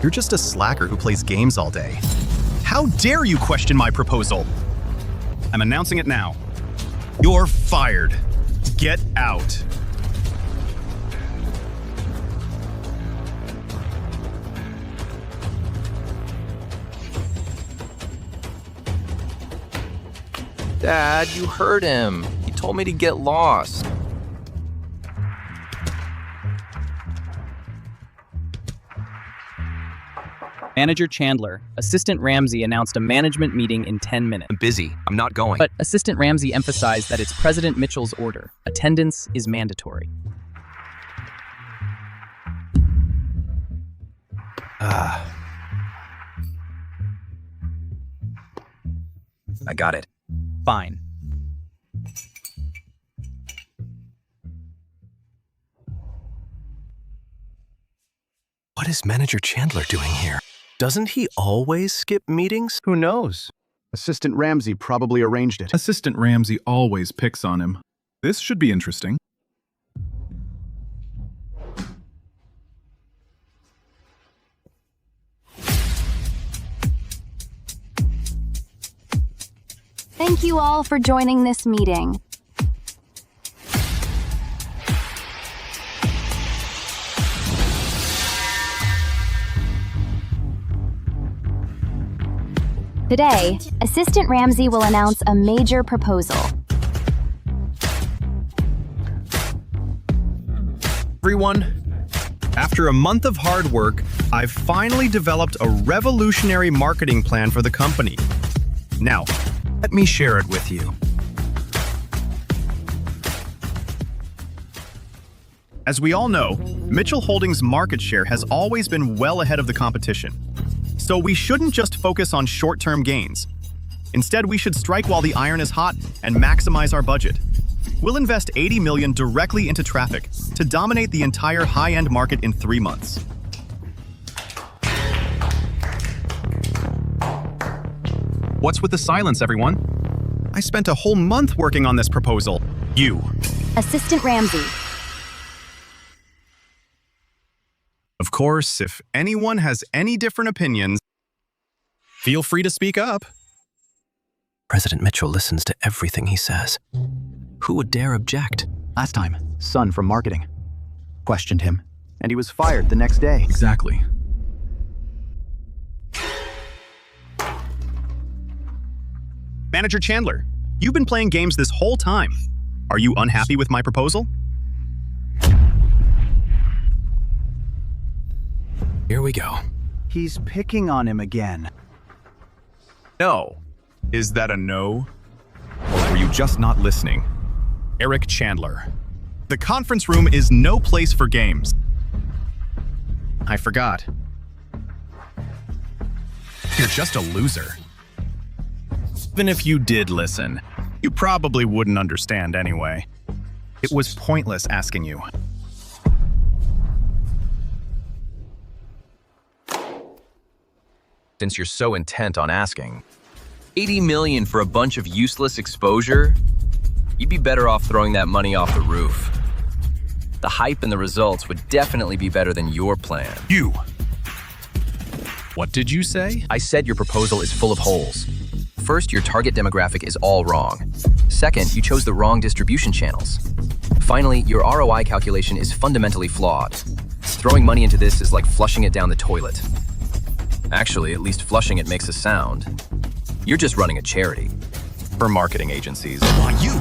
You're just a slacker who plays games all day. How dare you question my proposal? I'm announcing it now. You're fired. Get out. Dad, you heard him. He told me to get lost. Manager Chandler, Assistant Ramsey announced a management meeting in 10 minutes. I'm busy. I'm not going. But Assistant Ramsey emphasized that it's President Mitchell's order. Attendance is mandatory. I got it. Fine. What is Manager Chandler doing here? Doesn't he always skip meetings? Who knows? Assistant Ramsey probably arranged it. Assistant Ramsey always picks on him. This should be interesting. Thank you all for joining this meeting. Today, Assistant Ramsey will announce a major proposal. Everyone, after a month of hard work, I've finally developed a revolutionary marketing plan for the company. Now, let me share it with you. As we all know, Mitchell Holdings' market share has always been well ahead of the competition. So we shouldn't just focus on short-term gains. Instead, we should strike while the iron is hot and maximize our budget. We'll invest $80 million directly into traffic to dominate the entire high-end market in 3 months. What's with the silence, everyone? I spent a whole month working on this proposal. You. Assistant Ramsey. Of course, if anyone has any different opinions, feel free to speak up. President Mitchell listens to everything he says. Who would dare object? Last time, Sun from marketing questioned him, and he was fired the next day. Exactly. Manager Chandler, you've been playing games this whole time. Are you unhappy with my proposal? Here we go. He's picking on him again. No. Is that a no? Or were you just not listening? Eric Chandler. The conference room is no place for games. I forgot. You're just a loser. Even if you did listen, you probably wouldn't understand anyway. It was pointless asking you. Since you're so intent on asking. 80 million for a bunch of useless exposure? You'd be better off throwing that money off the roof. The hype and the results would definitely be better than your plan. You! What did you say? I said your proposal is full of holes. First, your target demographic is all wrong. Second, you chose the wrong distribution channels. Finally, your ROI calculation is fundamentally flawed. Throwing money into this is like flushing it down the toilet. Actually, at least flushing it makes a sound. You're just running a charity. For marketing agencies. Why you?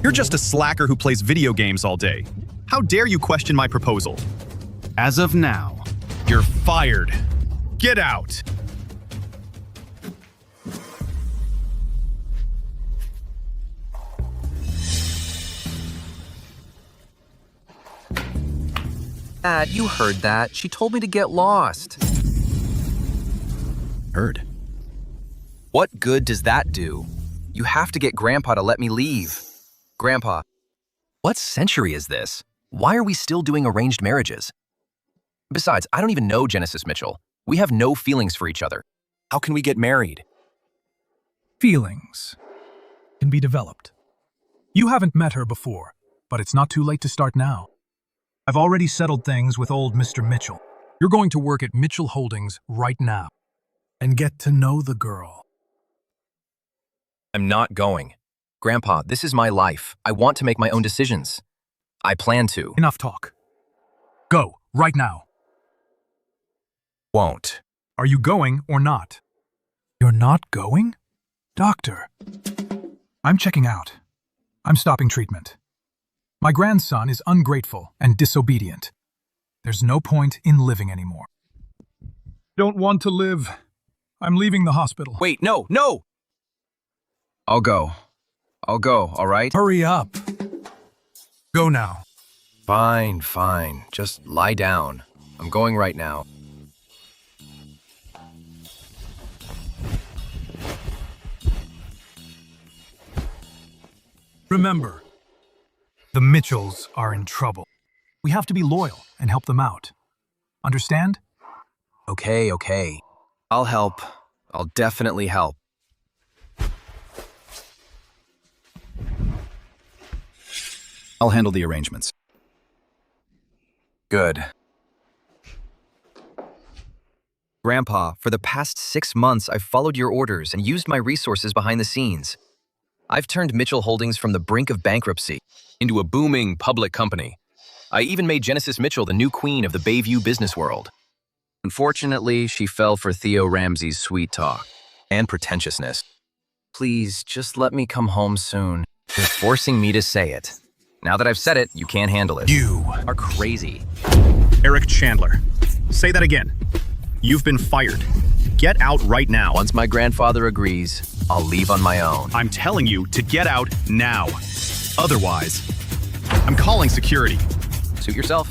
You're just a slacker who plays video games all day. How dare you question my proposal? As of now, you're fired. Get out! Dad, you heard that. She told me to get lost. Heard. What good does that do? You have to get Grandpa to let me leave. Grandpa, what century is this? Why are we still doing arranged marriages? Besides, I don't even know Genesis Mitchell. We have no feelings for each other. How can we get married? Feelings can be developed. You haven't met her before, but it's not too late to start now. I've already settled things with old Mr. Mitchell. You're going to work at Mitchell Holdings right now and get to know the girl. I'm not going. Grandpa, this is my life. I want to make my own decisions. I plan to. Enough talk. Go, right now. Won't. Are you going or not? You're not going? Doctor, I'm checking out. I'm stopping treatment. My grandson is ungrateful and disobedient. There's no point in living anymore. Don't want to live. I'm leaving the hospital. Wait, no, no! I'll go, all right? Hurry up. Go now. Fine. Just lie down. I'm going right now. Remember, the Mitchells are in trouble. We have to be loyal and help them out. Understand? Okay. I'll help. I'll definitely help. I'll handle the arrangements. Good. Grandpa, for the past 6 months, I've followed your orders and used my resources behind the scenes. I've turned Mitchell Holdings from the brink of bankruptcy into a booming public company. I even made Genesis Mitchell the new queen of the Bayview business world. Unfortunately, she fell for Theo Ramsey's sweet talk and pretentiousness. Please, just let me come home soon. You're forcing me to say it. Now that I've said it, you can't handle it. You are crazy. Eric Chandler. Say that again. You've been fired. Get out right now. Once my grandfather agrees, I'll leave on my own. I'm telling you to get out now. Otherwise, I'm calling security. Suit yourself.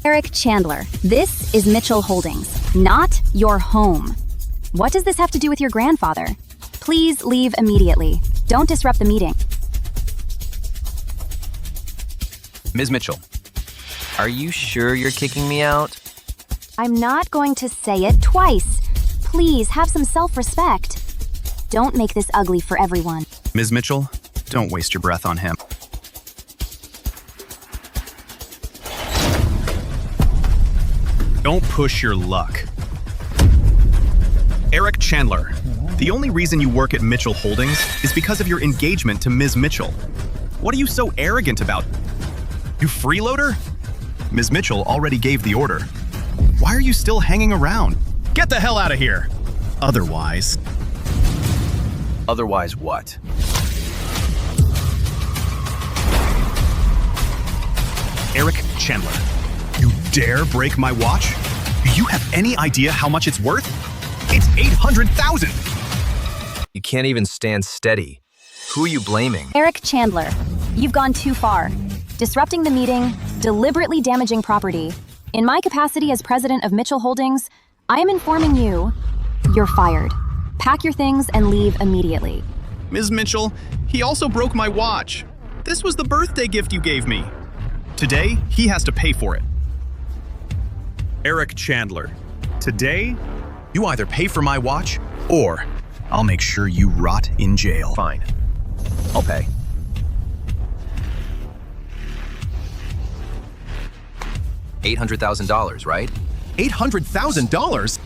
Eric Chandler, this is Mitchell Holdings, not your home. What does this have to do with your grandfather? Please leave immediately. Don't disrupt the meeting. Ms. Mitchell, are you sure you're kicking me out? I'm not going to say it twice. Please have some self-respect. Don't make this ugly for everyone. Ms. Mitchell, don't waste your breath on him. Don't push your luck. Eric Chandler, the only reason you work at Mitchell Holdings is because of your engagement to Ms. Mitchell. What are you so arrogant about? You freeloader? Ms. Mitchell already gave the order. Why are you still hanging around? Get the hell out of here! Otherwise... Otherwise what? Eric Chandler, you dare break my watch? Do you have any idea how much it's worth? It's $800,000! You can't even stand steady. Who are you blaming? Eric Chandler, you've gone too far. Disrupting the meeting, deliberately damaging property. In my capacity as president of Mitchell Holdings, I am informing you, you're fired. Pack your things and leave immediately. Ms. Mitchell, he also broke my watch. This was the birthday gift you gave me. Today, he has to pay for it. Eric Chandler, today, you either pay for my watch, or I'll make sure you rot in jail. Fine. I'll pay. $800,000, right? $800,000?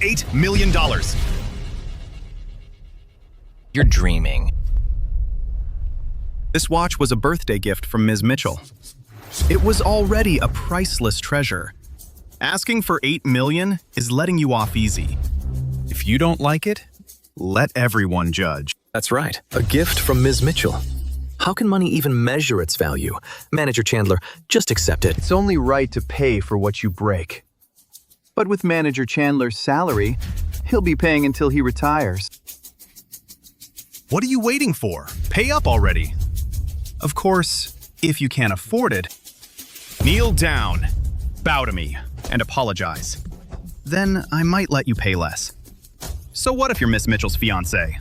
$8 million. You're dreaming. This watch was a birthday gift from Ms. Mitchell. It was already a priceless treasure. Asking for $8 million is letting you off easy. If you don't like it, let everyone judge. That's right. A gift from Ms. Mitchell. How can money even measure its value? Manager Chandler, just accept it. It's only right to pay for what you break. But with Manager Chandler's salary, he'll be paying until he retires. What are you waiting for? Pay up already. Of course, if you can't afford it, kneel down, bow to me, and apologize. Then I might let you pay less. So what if you're Miss Mitchell's fiancé?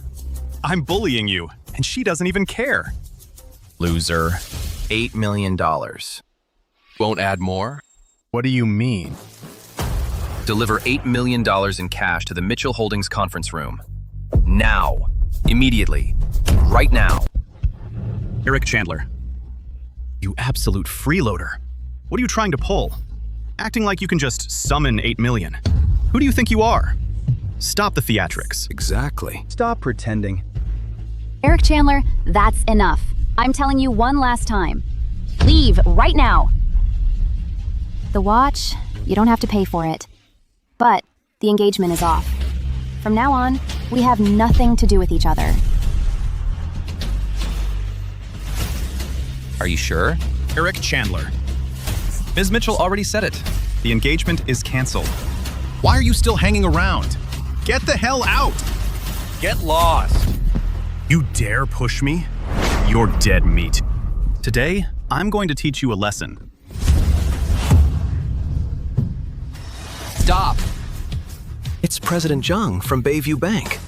I'm bullying you, and she doesn't even care. Loser. $8 million. Won't add more? What do you mean? Deliver $8 million in cash to the Mitchell Holdings conference room. Now. Immediately. Right now. Eric Chandler. You absolute freeloader. What are you trying to pull? Acting like you can just summon 8 million. Who do you think you are? Stop the theatrics. Exactly. Stop pretending. Eric Chandler, that's enough. I'm telling you one last time. Leave right now. The watch, you don't have to pay for it. But the engagement is off. From now on, we have nothing to do with each other. Are you sure? Eric Chandler. Ms. Mitchell already said it. The engagement is canceled. Why are you still hanging around? Get the hell out! Get lost. You dare push me? You're dead meat. Today, I'm going to teach you a lesson. Stop. It's President Zhang from Bayview Bank.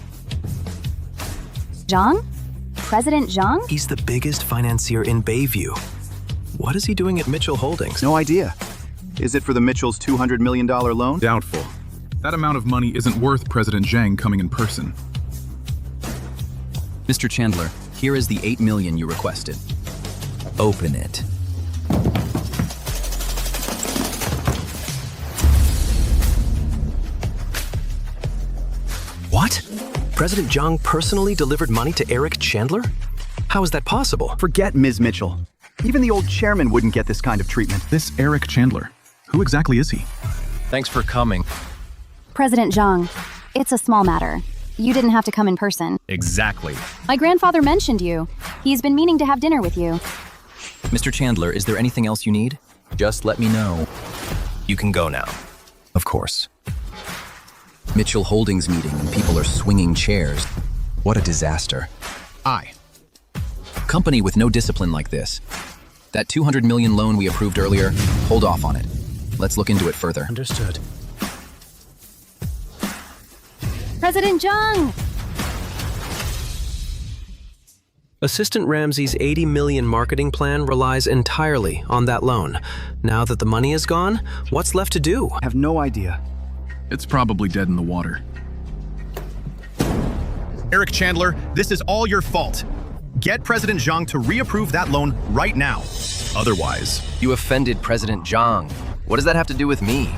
Zhang? President Zhang? He's the biggest financier in Bayview. What is he doing at Mitchell Holdings? No idea. Is it for the Mitchell's $200 million loan? Doubtful. That amount of money isn't worth President Zhang coming in person. Mr. Chandler, here is the $8 million you requested. Open it. What? President Zhang personally delivered money to Eric Chandler? How is that possible? Forget Ms. Mitchell. Even the old chairman wouldn't get this kind of treatment. This Eric Chandler, who exactly is he? Thanks for coming. President Zhang, it's a small matter. You didn't have to come in person. Exactly. My grandfather mentioned you. He's been meaning to have dinner with you. Mr. Chandler, is there anything else you need? Just let me know. You can go now. Of course. Mitchell Holdings meeting and people are swinging chairs. What a disaster. Company with no discipline like this. That $200 million loan we approved earlier, hold off on it. Let's look into it further. Understood. President Zhang! Assistant Ramsey's $80 million marketing plan relies entirely on that loan. Now that the money is gone, what's left to do? I have no idea. It's probably dead in the water. Eric Chandler, this is all your fault. Get President Zhang to reapprove that loan right now. Otherwise, You offended President Zhang. What does that have to do with me?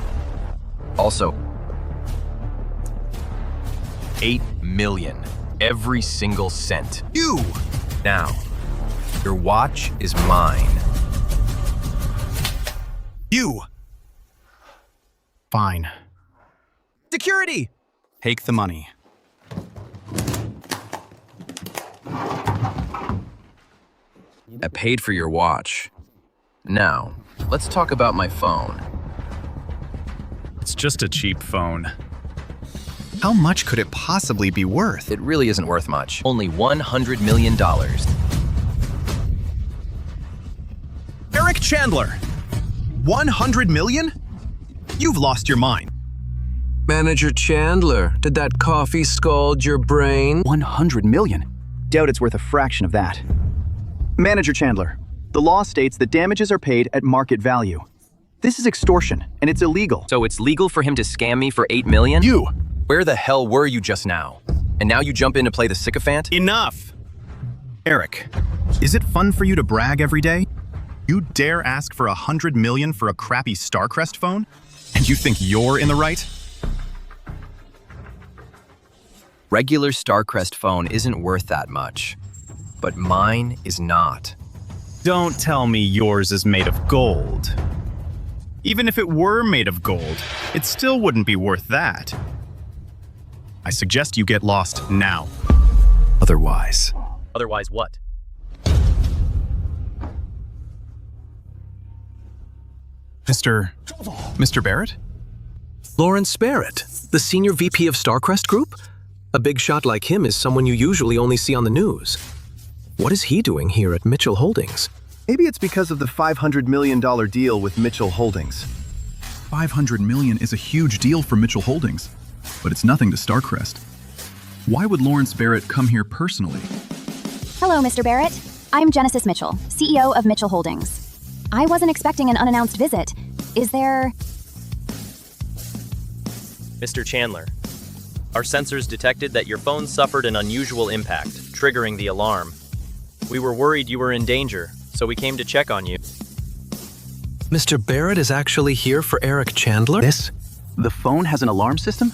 Also, 8 million. Every single cent. you! Now, your watch is mine. You! Fine. Security! Take the money. I paid for your watch. Now, let's talk about my phone. It's just a cheap phone. How much could it possibly be worth? It really isn't worth much. Only $100 million. Eric Chandler! 100 million? You've lost your mind. Manager Chandler, did that coffee scald your brain? 100 million? Doubt it's worth a fraction of that. Manager Chandler, the law states that damages are paid at market value. This is extortion, and it's illegal. So it's legal for him to scam me for 8 million? You! Where the hell were you just now? And now you jump in to play the sycophant? Enough! Eric, is it fun for you to brag every day? You dare ask for 100 million for a crappy Starcrest phone? And you think you're in the right? Regular Starcrest phone isn't worth that much. But mine is not. Don't tell me yours is made of gold. Even if it were made of gold, it still wouldn't be worth that. I suggest you get lost now. Otherwise. Otherwise what? Mr. Barrett? Lawrence Barrett, the senior VP of Starcrest Group? A big shot like him is someone you usually only see on the news. What is he doing here at Mitchell Holdings? Maybe it's because of the $500 million deal with Mitchell Holdings. 500 million is a huge deal for Mitchell Holdings, but it's nothing to Starcrest. Why would Lawrence Barrett come here personally? Hello, Mr. Barrett. I'm Genesis Mitchell, CEO of Mitchell Holdings. I wasn't expecting an unannounced visit. Is there... Mr. Chandler, our sensors detected that your phone suffered an unusual impact, triggering the alarm. We were worried you were in danger, so we came to check on you. Mr. Barrett is actually here for Eric Chandler? The phone has an alarm system?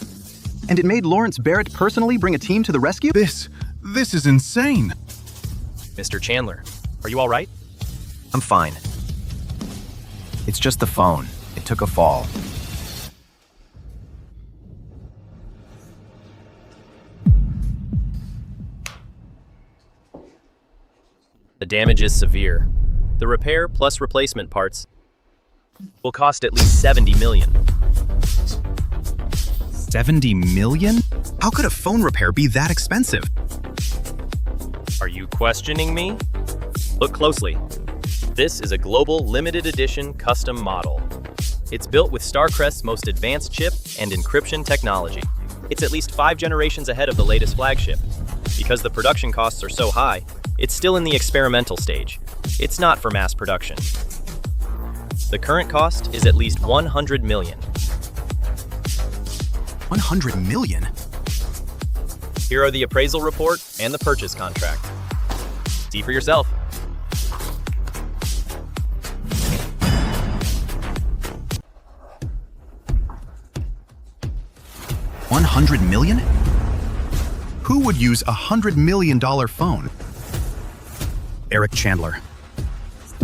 And it made Lawrence Barrett personally bring a team to the rescue? This is insane. Mr. Chandler, are you all right? I'm fine. It's just the phone. It took a fall. The damage is severe. The repair plus replacement parts will cost at least $70 million. $70 million? How could a phone repair be that expensive? Are you questioning me? Look closely. This is a global limited edition custom model. It's built with Starcrest's most advanced chip and encryption technology. It's at least 5 generations ahead of the latest flagship. Because the production costs are so high, it's still in the experimental stage. It's not for mass production. The current cost is at least $100 million. $100 million? Here are the appraisal report and the purchase contract. See for yourself. $100 million? Who would use a $100 million phone? Eric Chandler.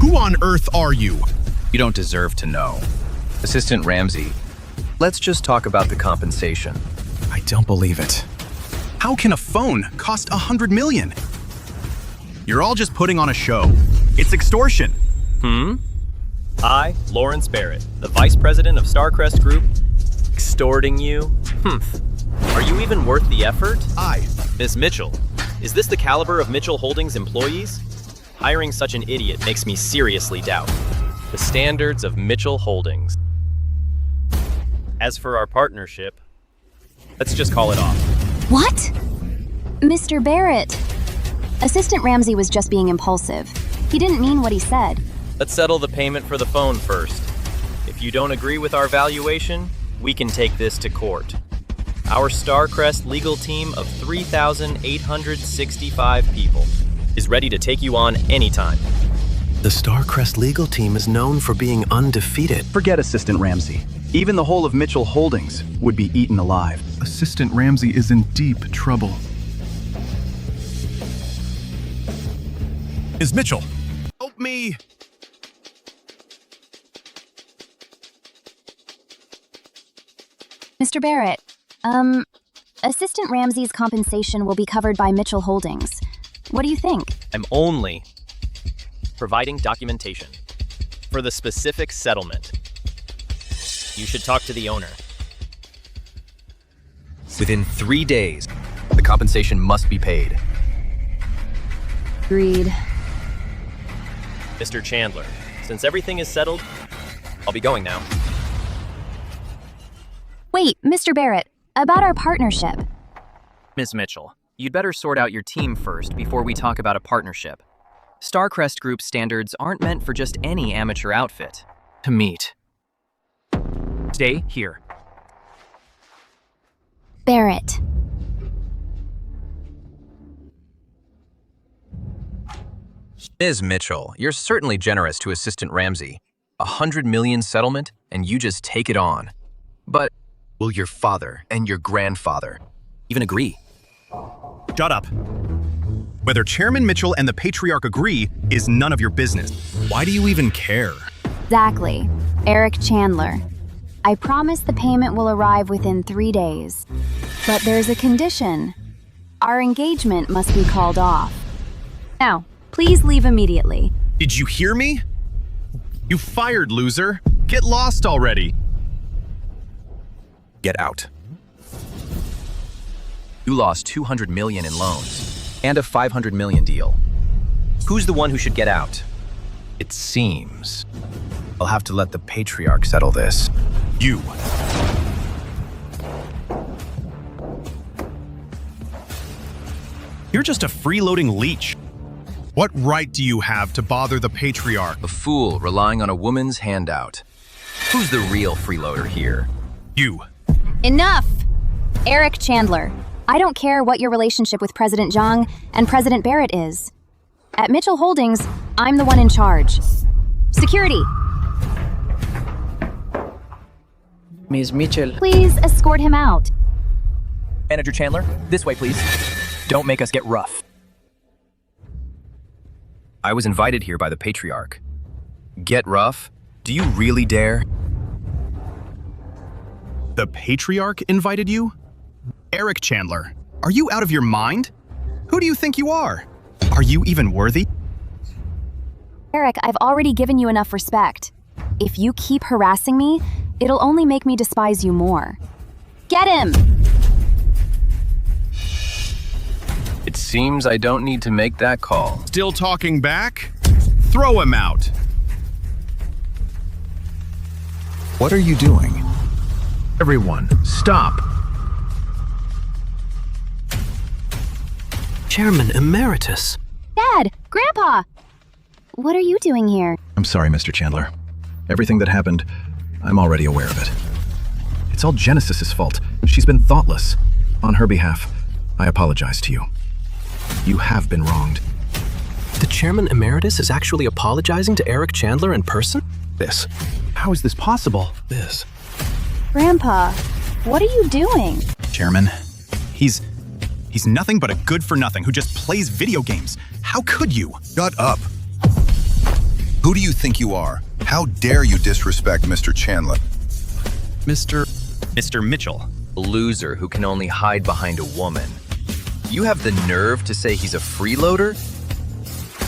Who on earth are you? You don't deserve to know. Assistant Ramsey, let's just talk about the compensation. I don't believe it. How can a phone cost $100 million? You're all just putting on a show. It's extortion. I, Lawrence Barrett, the Vice President of Starcrest Group, extorting you? Are you even worth the effort? Ms. Mitchell, is this the caliber of Mitchell Holdings employees? Hiring such an idiot makes me seriously doubt the standards of Mitchell Holdings. As for our partnership, let's just call it off. What? Mr. Barrett. Assistant Ramsey was just being impulsive. He didn't mean what he said. Let's settle the payment for the phone first. If you don't agree with our valuation, we can take this to court. Our Starcrest legal team of 3,865 people is ready to take you on anytime. The Starcrest legal team is known for being undefeated. Forget Assistant Ramsey. Even the whole of Mitchell Holdings would be eaten alive. Assistant Ramsey is in deep trouble. Ms. Mitchell, help me. Mr. Barrett, Assistant Ramsey's compensation will be covered by Mitchell Holdings. What do you think? I'm only providing documentation for the specific settlement. You should talk to the owner. Within 3 days, the compensation must be paid. Agreed. Mr. Chandler, since everything is settled, I'll be going now. Wait, Mr. Barrett, about our partnership. Ms. Mitchell, you'd better sort out your team first before we talk about a partnership. Starcrest Group standards aren't meant for just any amateur outfit to meet. Stay here. Barrett. Ms. Mitchell, you're certainly generous to Assistant Ramsey. $100 million settlement, and you just take it on. But will your father and your grandfather even agree? Shut up. Whether Chairman Mitchell and the Patriarch agree is none of your business. Why do you even care? Exactly. Eric Chandler. I promise the payment will arrive within 3 days. But there's a condition. Our engagement must be called off. Now, please leave immediately. Did you hear me? You fired, loser. Get lost already. Get out. You lost $200 million in loans and a $500 million deal. Who's the one who should get out? It seems I'll have to let the Patriarch settle this. You. You're just a freeloading leech. What right do you have to bother the patriarch? A fool relying on a woman's handout. Who's the real freeloader here? You. Enough! Eric Chandler, I don't care what your relationship with President Zhang and President Barrett is. At Mitchell Holdings, I'm the one in charge. Security, Miss Mitchell. please escort him out. Manager Chandler, this way, please. Don't make us get rough. I was invited here by the patriarch. Get rough? Do you really dare? The patriarch invited you? Eric Chandler, are you out of your mind? Who do you think you are? Are you even worthy? Eric, I've already given you enough respect. If you keep harassing me, it'll only make me despise you more. Get him! It seems I don't need to make that call. Still talking back? Throw him out. What are you doing? Everyone, stop! Chairman Emeritus. Dad! Grandpa! What are you doing here? I'm sorry, Mr. Chandler. Everything that happened, I'm already aware of it. It's all Genesis's fault. She's been thoughtless. On her behalf, I apologize to you. You have been wronged. The Chairman Emeritus is actually apologizing to Eric Chandler in person? This. How is this possible? This. Grandpa, what are you doing? Chairman, he's nothing but a good-for-nothing who just plays video games. How could you? Shut up. Who do you think you are? How dare you disrespect Mr. Chandler? Mr. Mitchell. A loser who can only hide behind a woman. You have the nerve to say he's a freeloader?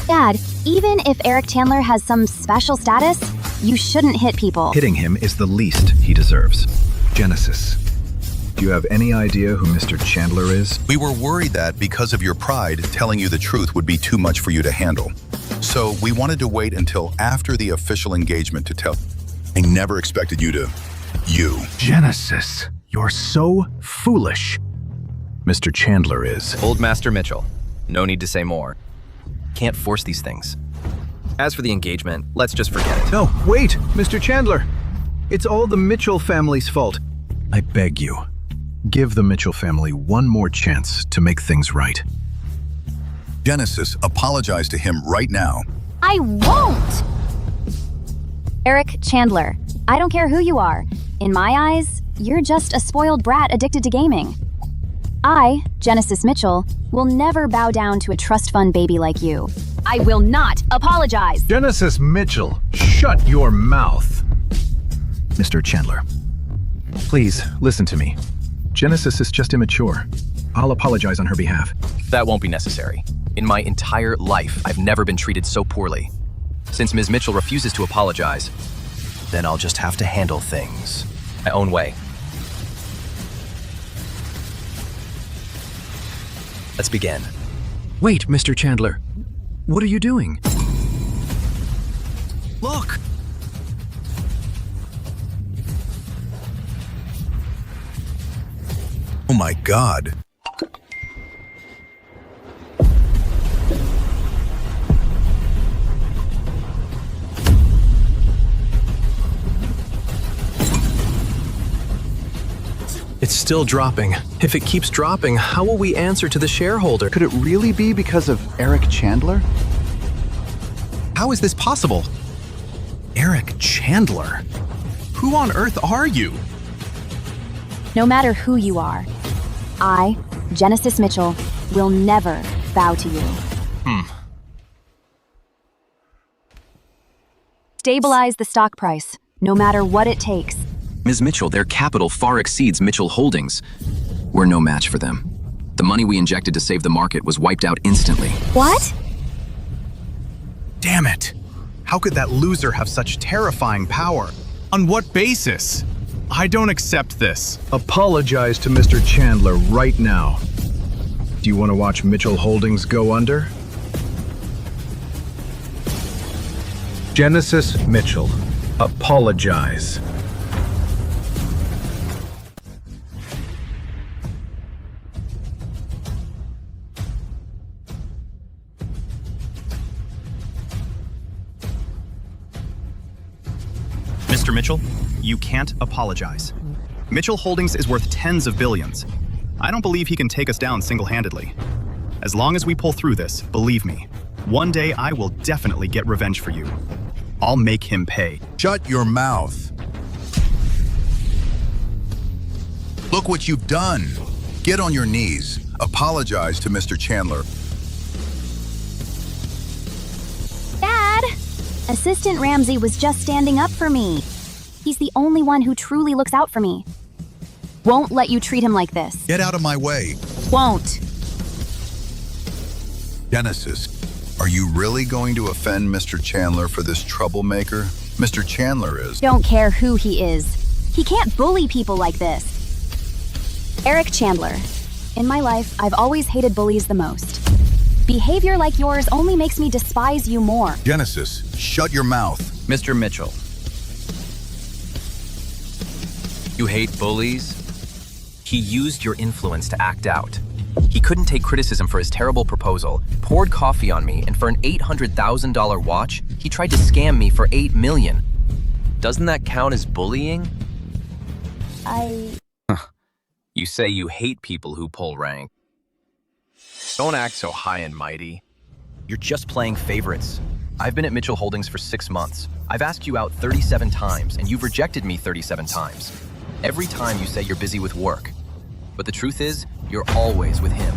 Dad, even if Eric Chandler has some special status, you shouldn't hit people. Hitting him is the least he deserves. Genesis, do you have any idea who Mr. Chandler is? We were worried that because of your pride, telling you the truth would be too much for you to handle. So we wanted to wait until after the official engagement to tell. I never expected you to. Genesis, you're so foolish. Mr. Chandler is. Old Master Mitchell. No need to say more. Can't force these things. As for the engagement, let's just forget it. No, wait, Mr. Chandler. It's all the Mitchell family's fault. I beg you, give the Mitchell family one more chance to make things right. Genesis, apologize to him right now. I won't! Eric Chandler, I don't care who you are. In my eyes, you're just a spoiled brat addicted to gaming. I, Genesis Mitchell, will never bow down to a trust fund baby like you. I will not apologize! Genesis Mitchell, shut your mouth. Mr. Chandler, please listen to me. Genesis is just immature. I'll apologize on her behalf. That won't be necessary. In my entire life, I've never been treated so poorly. Since Ms. Mitchell refuses to apologize, then I'll just have to handle things my own way. Let's begin. Wait, Mr. Chandler. What are you doing? Look! Oh my God. It's still dropping. If it keeps dropping, how will we answer to the shareholder? Could it really be because of Eric Chandler? How is this possible? Eric Chandler? Who on earth are you? No matter who you are, I, Genesis Mitchell, will never bow to you. Stabilize the stock price, no matter what it takes. Ms. Mitchell, their capital far exceeds Mitchell Holdings. We're no match for them. The money we injected to save the market was wiped out instantly. What? Damn it! How could that loser have such terrifying power? On what basis? I don't accept this. Apologize to Mr. Chandler right now. Do you want to watch Mitchell Holdings go under? Genesis Mitchell, apologize. Mr. Mitchell, you can't apologize. Mitchell Holdings is worth tens of billions. I don't believe he can take us down single-handedly. As long as we pull through this, believe me, one day I will definitely get revenge for you. I'll make him pay. Shut your mouth. Look what you've done. Get on your knees. Apologize to Mr. Chandler. Dad! Assistant Ramsey was just standing up for me. He's the only one who truly looks out for me. Won't let you treat him like this. Get out of my way. Won't. Genesis, are you really going to offend Mr. Chandler for this troublemaker? Mr. Chandler is. Don't care who he is. He can't bully people like this. Eric Chandler. In my life, I've always hated bullies the most. Behavior like yours only makes me despise you more. Genesis, shut your mouth. Mr. Mitchell. You hate bullies? He used your influence to act out. He couldn't take criticism for his terrible proposal, poured coffee on me, and for an $800,000 watch, he tried to scam me for $8 million. Doesn't that count as bullying? You say you hate people who pull rank. Don't act so high and mighty. You're just playing favorites. I've been at Mitchell Holdings for 6 months. I've asked you out 37 times, and you've rejected me 37 times. Every time you say you're busy with work. But the truth is, you're always with him.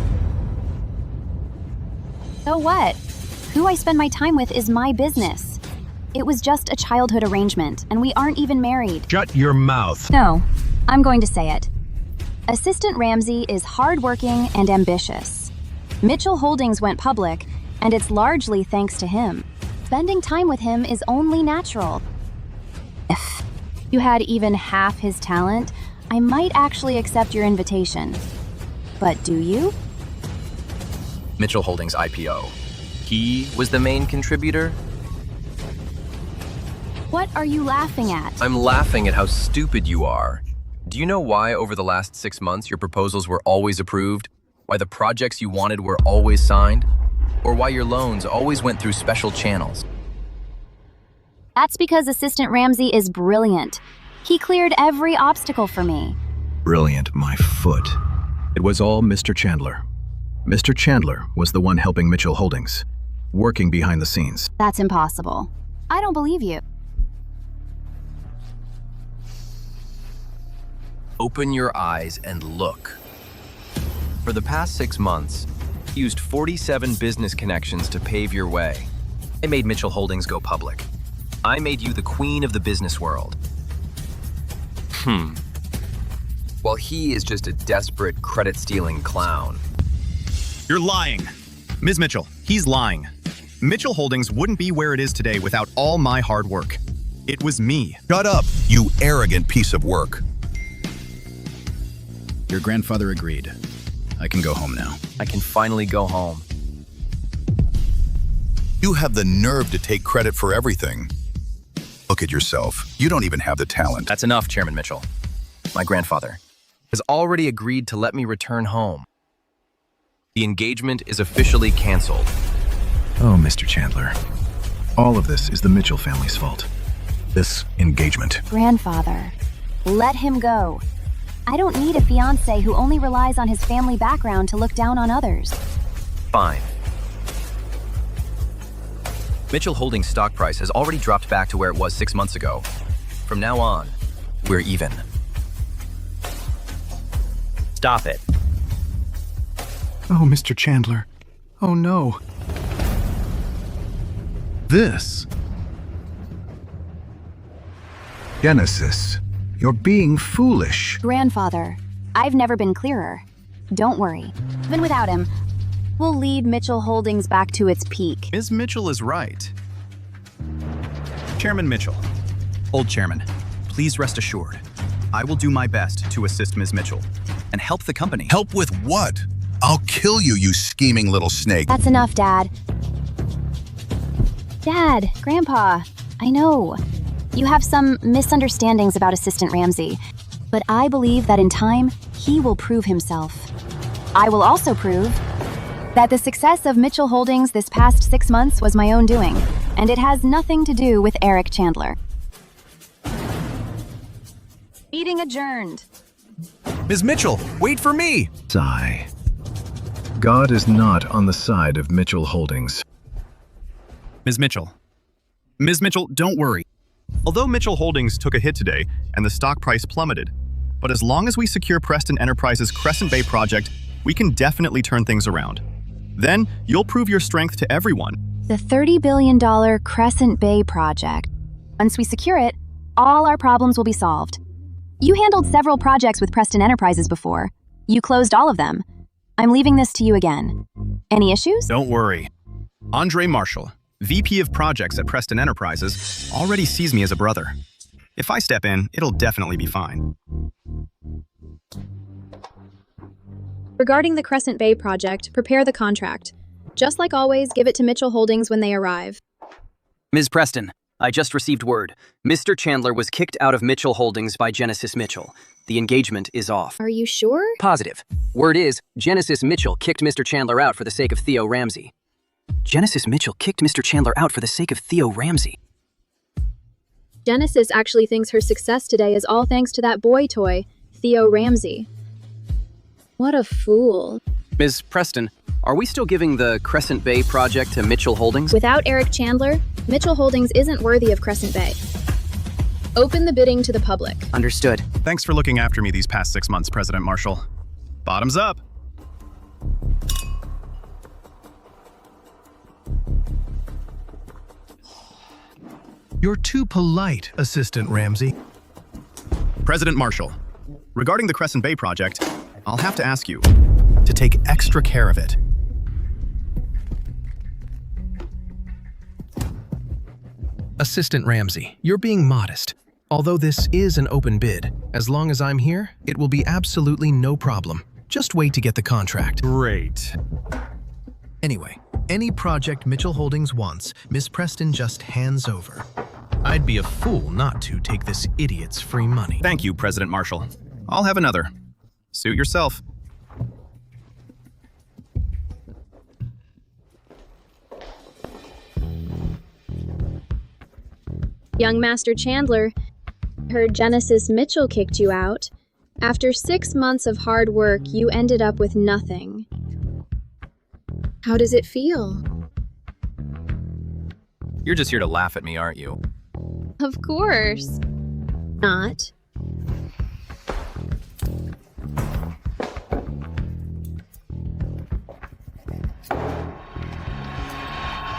So what? Who I spend my time with is my business. It was just a childhood arrangement, and we aren't even married. Shut your mouth. No, I'm going to say it. Assistant Ramsey is hardworking and ambitious. Mitchell Holdings went public, and it's largely thanks to him. Spending time with him is only natural. If you had even half his talent, I might actually accept your invitation. But do you? Mitchell Holdings IPO. He was the main contributor? What are you laughing at? I'm laughing at how stupid you are. Do you know why over the last 6 months your proposals were always approved? Why the projects you wanted were always signed? Or why your loans always went through special channels? That's because Assistant Ramsey is brilliant. He cleared every obstacle for me. Brilliant, my foot. It was all Mr. Chandler. Mr. Chandler was the one helping Mitchell Holdings, working behind the scenes. That's impossible. I don't believe you. Open your eyes and look. For the past 6 months, you used 47 business connections to pave your way. I made Mitchell Holdings go public. I made you the queen of the business world. Well, he is just a desperate, credit-stealing clown. You're lying. Ms. Mitchell, he's lying. Mitchell Holdings wouldn't be where it is today without all my hard work. It was me. Shut up, you arrogant piece of work. Your grandfather agreed. I can go home now. I can finally go home. You have the nerve to take credit for everything. Look at yourself. You don't even have the talent. That's enough, Chairman Mitchell. My grandfather has already agreed to let me return home. The engagement is officially canceled. Oh, Mr. Chandler. All of this is the Mitchell family's fault. This engagement. Grandfather, let him go. I don't need a fiancé who only relies on his family background to look down on others. Fine. Mitchell Holdings' stock price has already dropped back to where it was 6 months ago. From now on, we're even. Stop it. Oh, Mr. Chandler. Oh, no. This. Genesis, you're being foolish. Grandfather, I've never been clearer. Don't worry. Even without him, we'll lead Mitchell Holdings back to its peak. Ms. Mitchell is right. Chairman Mitchell, old chairman, please rest assured, I will do my best to assist Ms. Mitchell and help the company. Help with what? I'll kill you, you scheming little snake. That's enough, Dad. Dad, Grandpa, I know. You have some misunderstandings about Assistant Ramsey, but I believe that in time, he will prove himself. I will also prove that the success of Mitchell Holdings this past 6 months was my own doing, and it has nothing to do with Eric Chandler. Meeting adjourned. Ms. Mitchell, wait for me! Sigh. God is not on the side of Mitchell Holdings. Ms. Mitchell. Ms. Mitchell, don't worry. Although Mitchell Holdings took a hit today and the stock price plummeted, but as long as we secure Preston Enterprises' Crescent Bay project, we can definitely turn things around. Then you'll prove your strength to everyone. The $30 billion Crescent Bay project. Once we secure it, all our problems will be solved. You handled several projects with Preston Enterprises before. You closed all of them. I'm leaving this to you again. Any issues? Don't worry. Andre Marshall, VP of Projects at Preston Enterprises, already sees me as a brother. If I step in, it'll definitely be fine. Regarding the Crescent Bay project, prepare the contract. Just like always, give it to Mitchell Holdings when they arrive. Ms. Preston, I just received word. Mr. Chandler was kicked out of Mitchell Holdings by Genesis Mitchell. The engagement is off. Are you sure? Positive. Word is, Genesis Mitchell kicked Mr. Chandler out for the sake of Theo Ramsey. Genesis Mitchell kicked Mr. Chandler out for the sake of Theo Ramsey. Genesis actually thinks her success today is all thanks to that boy toy, Theo Ramsey. What a fool. Ms. Preston, are we still giving the Crescent Bay project to Mitchell Holdings? Without Eric Chandler, Mitchell Holdings isn't worthy of Crescent Bay. Open the bidding to the public. Understood. Thanks for looking after me these past 6 months, President Marshall. Bottoms up. You're too polite, Assistant Ramsey. President Marshall, regarding the Crescent Bay project, I'll have to ask you to take extra care of it. Assistant Ramsey, you're being modest. Although this is an open bid, as long as I'm here, it will be absolutely no problem. Just wait to get the contract. Great. Anyway, any project Mitchell Holdings wants, Miss Preston just hands over. I'd be a fool not to take this idiot's free money. Thank you, President Marshall. I'll have another. Suit yourself. Young Master Chandler, heard Genesis Mitchell kicked you out. After 6 months of hard work, you ended up with nothing. How does it feel? You're just here to laugh at me, aren't you? Of course. Not.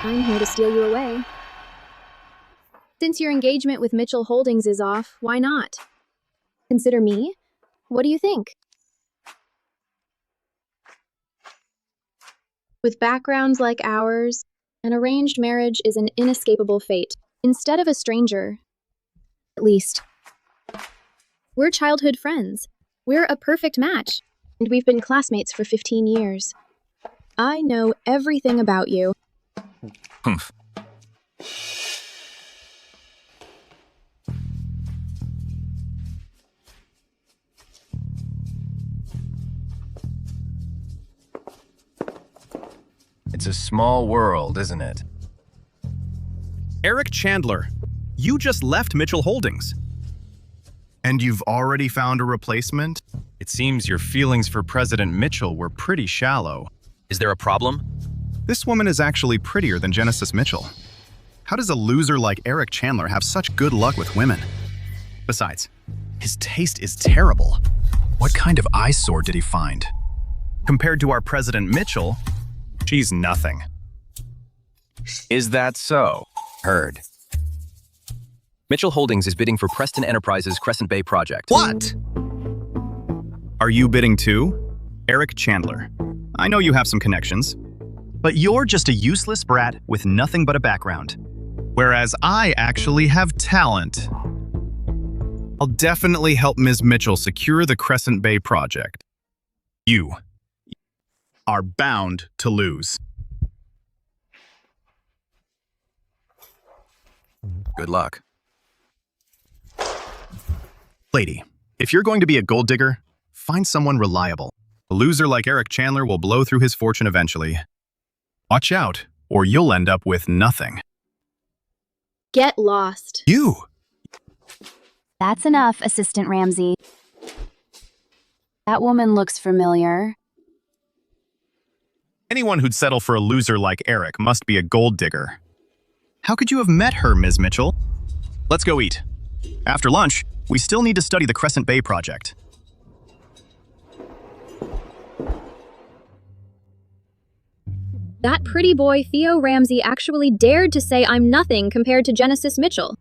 I'm here to steal you away. Since your engagement with Mitchell Holdings is off, why not? Consider me? What do you think? With backgrounds like ours, an arranged marriage is an inescapable fate. Instead of a stranger, at least. We're childhood friends. We're a perfect match, and we've been classmates for 15 years. I know everything about you. Humph. It's a small world, isn't it? Eric Chandler, you just left Mitchell Holdings. And you've already found a replacement? It seems your feelings for President Mitchell were pretty shallow. Is there a problem? This woman is actually prettier than Genesis Mitchell. How does a loser like Eric Chandler have such good luck with women? Besides, his taste is terrible. What kind of eyesore did he find? Compared to our President Mitchell, she's nothing. Is that so? Heard. Mitchell Holdings is bidding for Preston Enterprises' Crescent Bay project. What? Are you bidding too? Eric Chandler. I know you have some connections, but you're just a useless brat with nothing but a background. Whereas I actually have talent. I'll definitely help Ms. Mitchell secure the Crescent Bay project. You are bound to lose. Good luck. Lady, if you're going to be a gold digger, find someone reliable. A loser like Eric Chandler will blow through his fortune eventually. Watch out, or you'll end up with nothing. Get lost. You! That's enough, Assistant Ramsey. That woman looks familiar. Anyone who'd settle for a loser like Eric must be a gold digger. How could you have met her, Ms. Mitchell? Let's go eat. After lunch, we still need to study the Crescent Bay project. That pretty boy Theo Ramsey actually dared to say I'm nothing compared to Genesis Mitchell.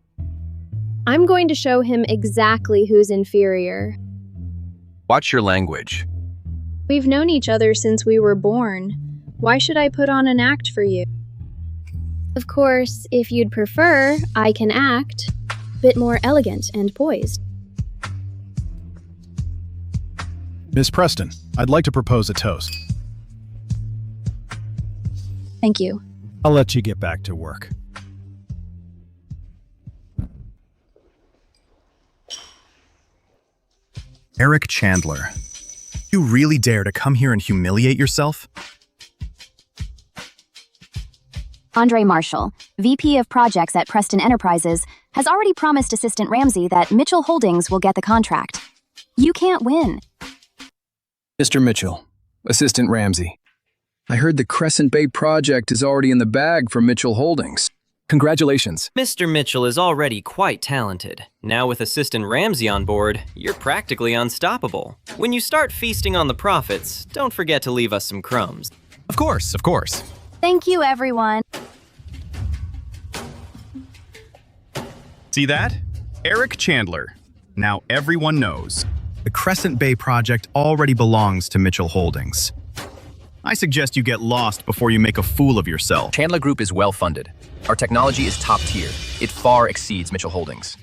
I'm going to show him exactly who's inferior. Watch your language. We've known each other since we were born. Why should I put on an act for you? Of course, if you'd prefer, I can act a bit more elegant and poised. Miss Preston, I'd like to propose a toast. Thank you. I'll let you get back to work. Eric Chandler, you really dare to come here and humiliate yourself? Andre Marshall, VP of Projects at Preston Enterprises, has already promised Assistant Ramsey that Mitchell Holdings will get the contract. You can't win. Mr. Mitchell, Assistant Ramsey. I heard the Crescent Bay project is already in the bag for Mitchell Holdings. Congratulations. Mr. Mitchell is already quite talented. Now with Assistant Ramsey on board, you're practically unstoppable. When you start feasting on the profits, don't forget to leave us some crumbs. Of course, of course. Thank you, everyone. See that? Eric Chandler. Now everyone knows. The Crescent Bay project already belongs to Mitchell Holdings. I suggest you get lost before you make a fool of yourself. Chandler Group is well-funded. Our technology is top tier. It far exceeds Mitchell Holdings.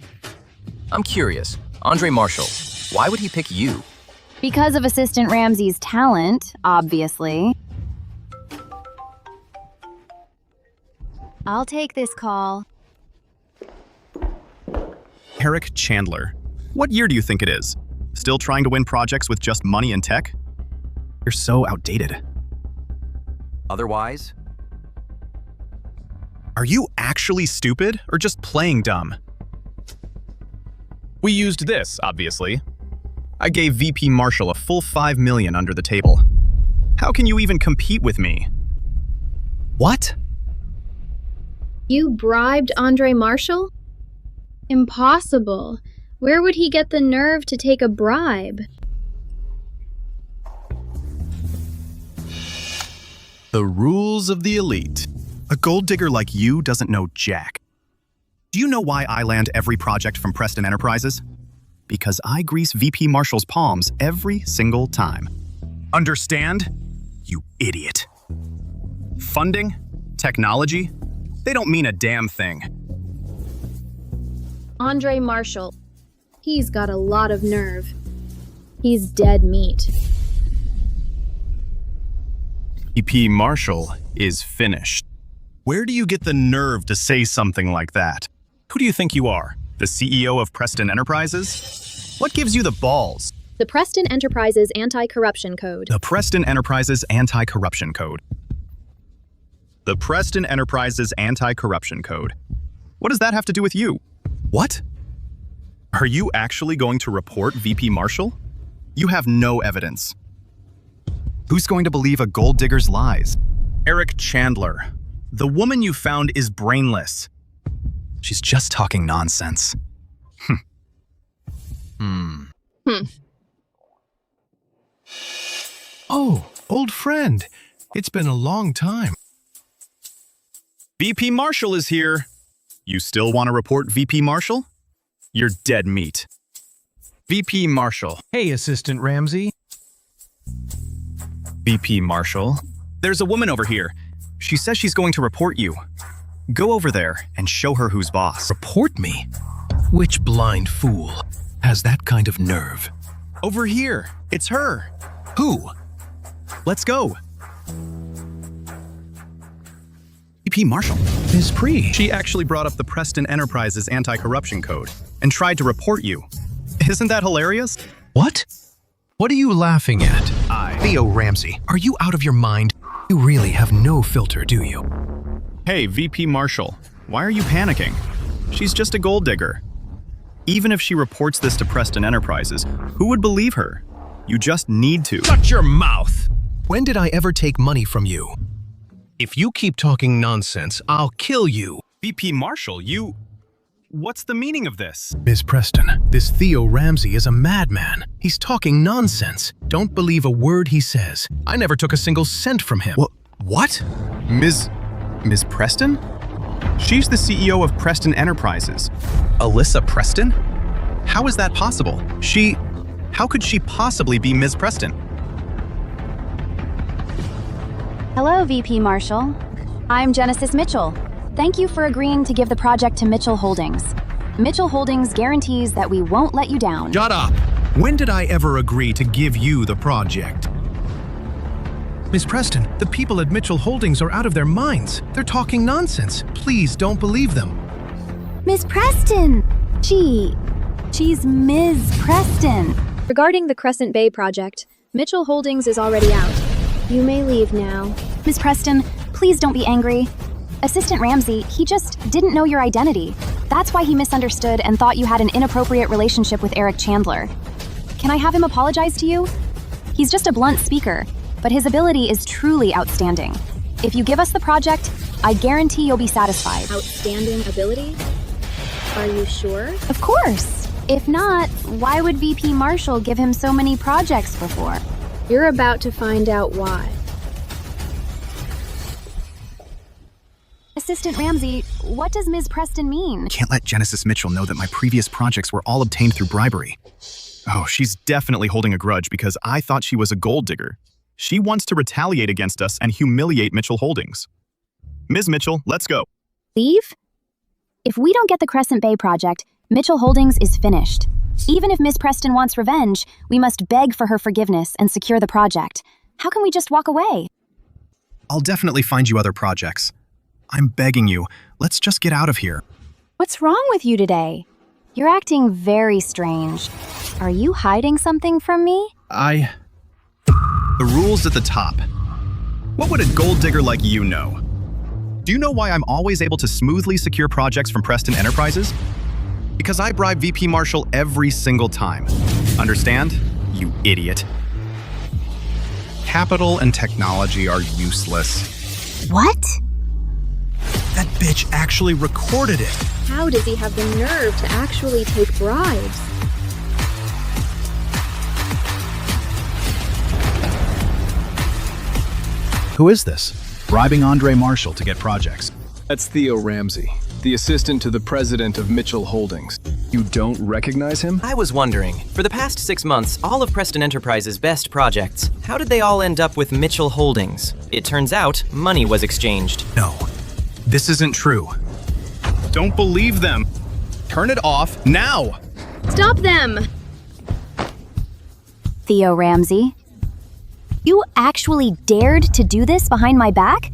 I'm curious, Andre Marshall, why would he pick you? Because of Assistant Ramsey's talent, obviously. I'll take this call. Eric Chandler. What year do you think it is? Still trying to win projects with just money and tech? You're so outdated. Otherwise? Are you actually stupid or just playing dumb? We used this, obviously. I gave VP Marshall a full $5 million under the table. How can you even compete with me? What? You bribed Andre Marshall? Impossible. Where would he get the nerve to take a bribe? The rules of the elite. A gold digger like you doesn't know jack. Do you know why I land every project from Preston Enterprises? Because I grease VP Marshall's palms every single time. Understand? You idiot. Funding? Technology? They don't mean a damn thing. Andre Marshall. He's got a lot of nerve. He's dead meat. VP Marshall is finished. Where do you get the nerve to say something like that? Who do you think you are? The CEO of Preston Enterprises? What gives you the balls? The Preston Enterprises Anti-Corruption Code. The Preston Enterprises Anti-Corruption Code. The Preston Enterprises Anti-Corruption Code. What does that have to do with you? What? Are you actually going to report VP Marshall? You have no evidence. Who's going to believe a gold digger's lies? Eric Chandler. The woman you found is brainless. She's just talking nonsense. Oh, old friend. It's been a long time. VP Marshall is here. You still want to report VP Marshall? You're dead meat. VP Marshall. Hey, Assistant Ramsey. VP Marshall. There's a woman over here. She says she's going to report you. Go over there and show her who's boss. Report me? Which blind fool has that kind of nerve? Over here. It's her. Who? Let's go. VP Marshall. Ms. Pre. She actually brought up the Preston Enterprises Anti-Corruption Code and tried to report you. Isn't that hilarious? What? What are you laughing at? Theo Ramsey, are you out of your mind? You really have no filter, do you? Hey, VP Marshall, why are you panicking? She's just a gold digger. Even if she reports this to Preston Enterprises, who would believe her? You just need to. Shut your mouth! When did I ever take money from you? If you keep talking nonsense, I'll kill you. VP Marshall, you... What's the meaning of this? Ms. Preston, this Theo Ramsey is a madman. He's talking nonsense. Don't believe a word he says. I never took a single cent from him. What? Ms. Preston? She's the CEO of Preston Enterprises. Alyssa Preston? How is that possible? How could she possibly be Ms. Preston? Hello, VP Marshall. I'm Genesis Mitchell. Thank you for agreeing to give the project to Mitchell Holdings. Mitchell Holdings guarantees that we won't let you down. Shut up! When did I ever agree to give you the project? Ms. Preston, the people at Mitchell Holdings are out of their minds. They're talking nonsense. Please don't believe them. Ms. Preston! She's Ms. Preston. Regarding the Crescent Bay project, Mitchell Holdings is already out. You may leave now. Ms. Preston, please don't be angry. Assistant Ramsey, he just didn't know your identity. That's why he misunderstood and thought you had an inappropriate relationship with Eric Chandler. Can I have him apologize to you? He's just a blunt speaker, but his ability is truly outstanding. If you give us the project, I guarantee you'll be satisfied. Outstanding ability? Are you sure? Of course. If not, why would VP Marshall give him so many projects before? You're about to find out why. Assistant Ramsey, what does Ms. Preston mean? Can't let Genesis Mitchell know that my previous projects were all obtained through bribery. Oh, she's definitely holding a grudge because I thought she was a gold digger. She wants to retaliate against us and humiliate Mitchell Holdings. Ms. Mitchell, let's go. Leave? If we don't get the Crescent Bay project, Mitchell Holdings is finished. Even if Ms. Preston wants revenge, we must beg for her forgiveness and secure the project. How can we just walk away? I'll definitely find you other projects. I'm begging you, let's just get out of here. What's wrong with you today? You're acting very strange. Are you hiding something from me? The rule's at the top. What would a gold digger like you know? Do you know why I'm always able to smoothly secure projects from Preston Enterprises? Because I bribe VP Marshall every single time. Understand? You idiot. Capital and technology are useless. What? That bitch actually recorded it. How does he have the nerve to actually take bribes? Who is this? Bribing Andre Marshall to get projects. That's Theo Ramsey, the assistant to the president of Mitchell Holdings. You don't recognize him? I was wondering, for the past 6 months, all of Preston Enterprises' best projects, how did they all end up with Mitchell Holdings? It turns out, money was exchanged. No, this isn't true. Don't believe them. Turn it off now. Stop them! Theo Ramsey, you actually dared to do this behind my back?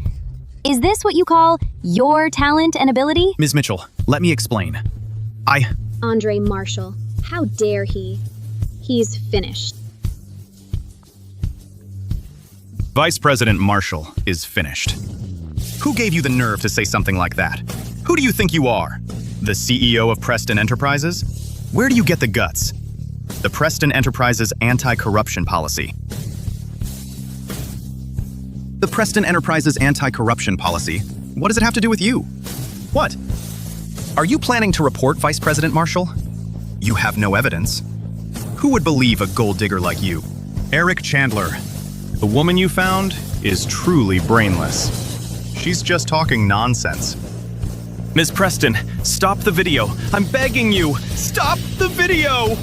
Is this what you call your talent and ability? Ms. Mitchell, let me explain. Andre Marshall, how dare he? He's finished. Vice President Marshall is finished. Who gave you the nerve to say something like that? Who do you think you are? The CEO of Preston Enterprises? Where do you get the guts? The Preston Enterprises anti-corruption policy. The Preston Enterprises anti-corruption policy? What does it have to do with you? What? Are you planning to report Vice President Marshall? You have no evidence. Who would believe a gold digger like you? Eric Chandler. The woman you found is truly brainless. She's just talking nonsense. Ms. Preston, stop the video. I'm begging you. Stop the video!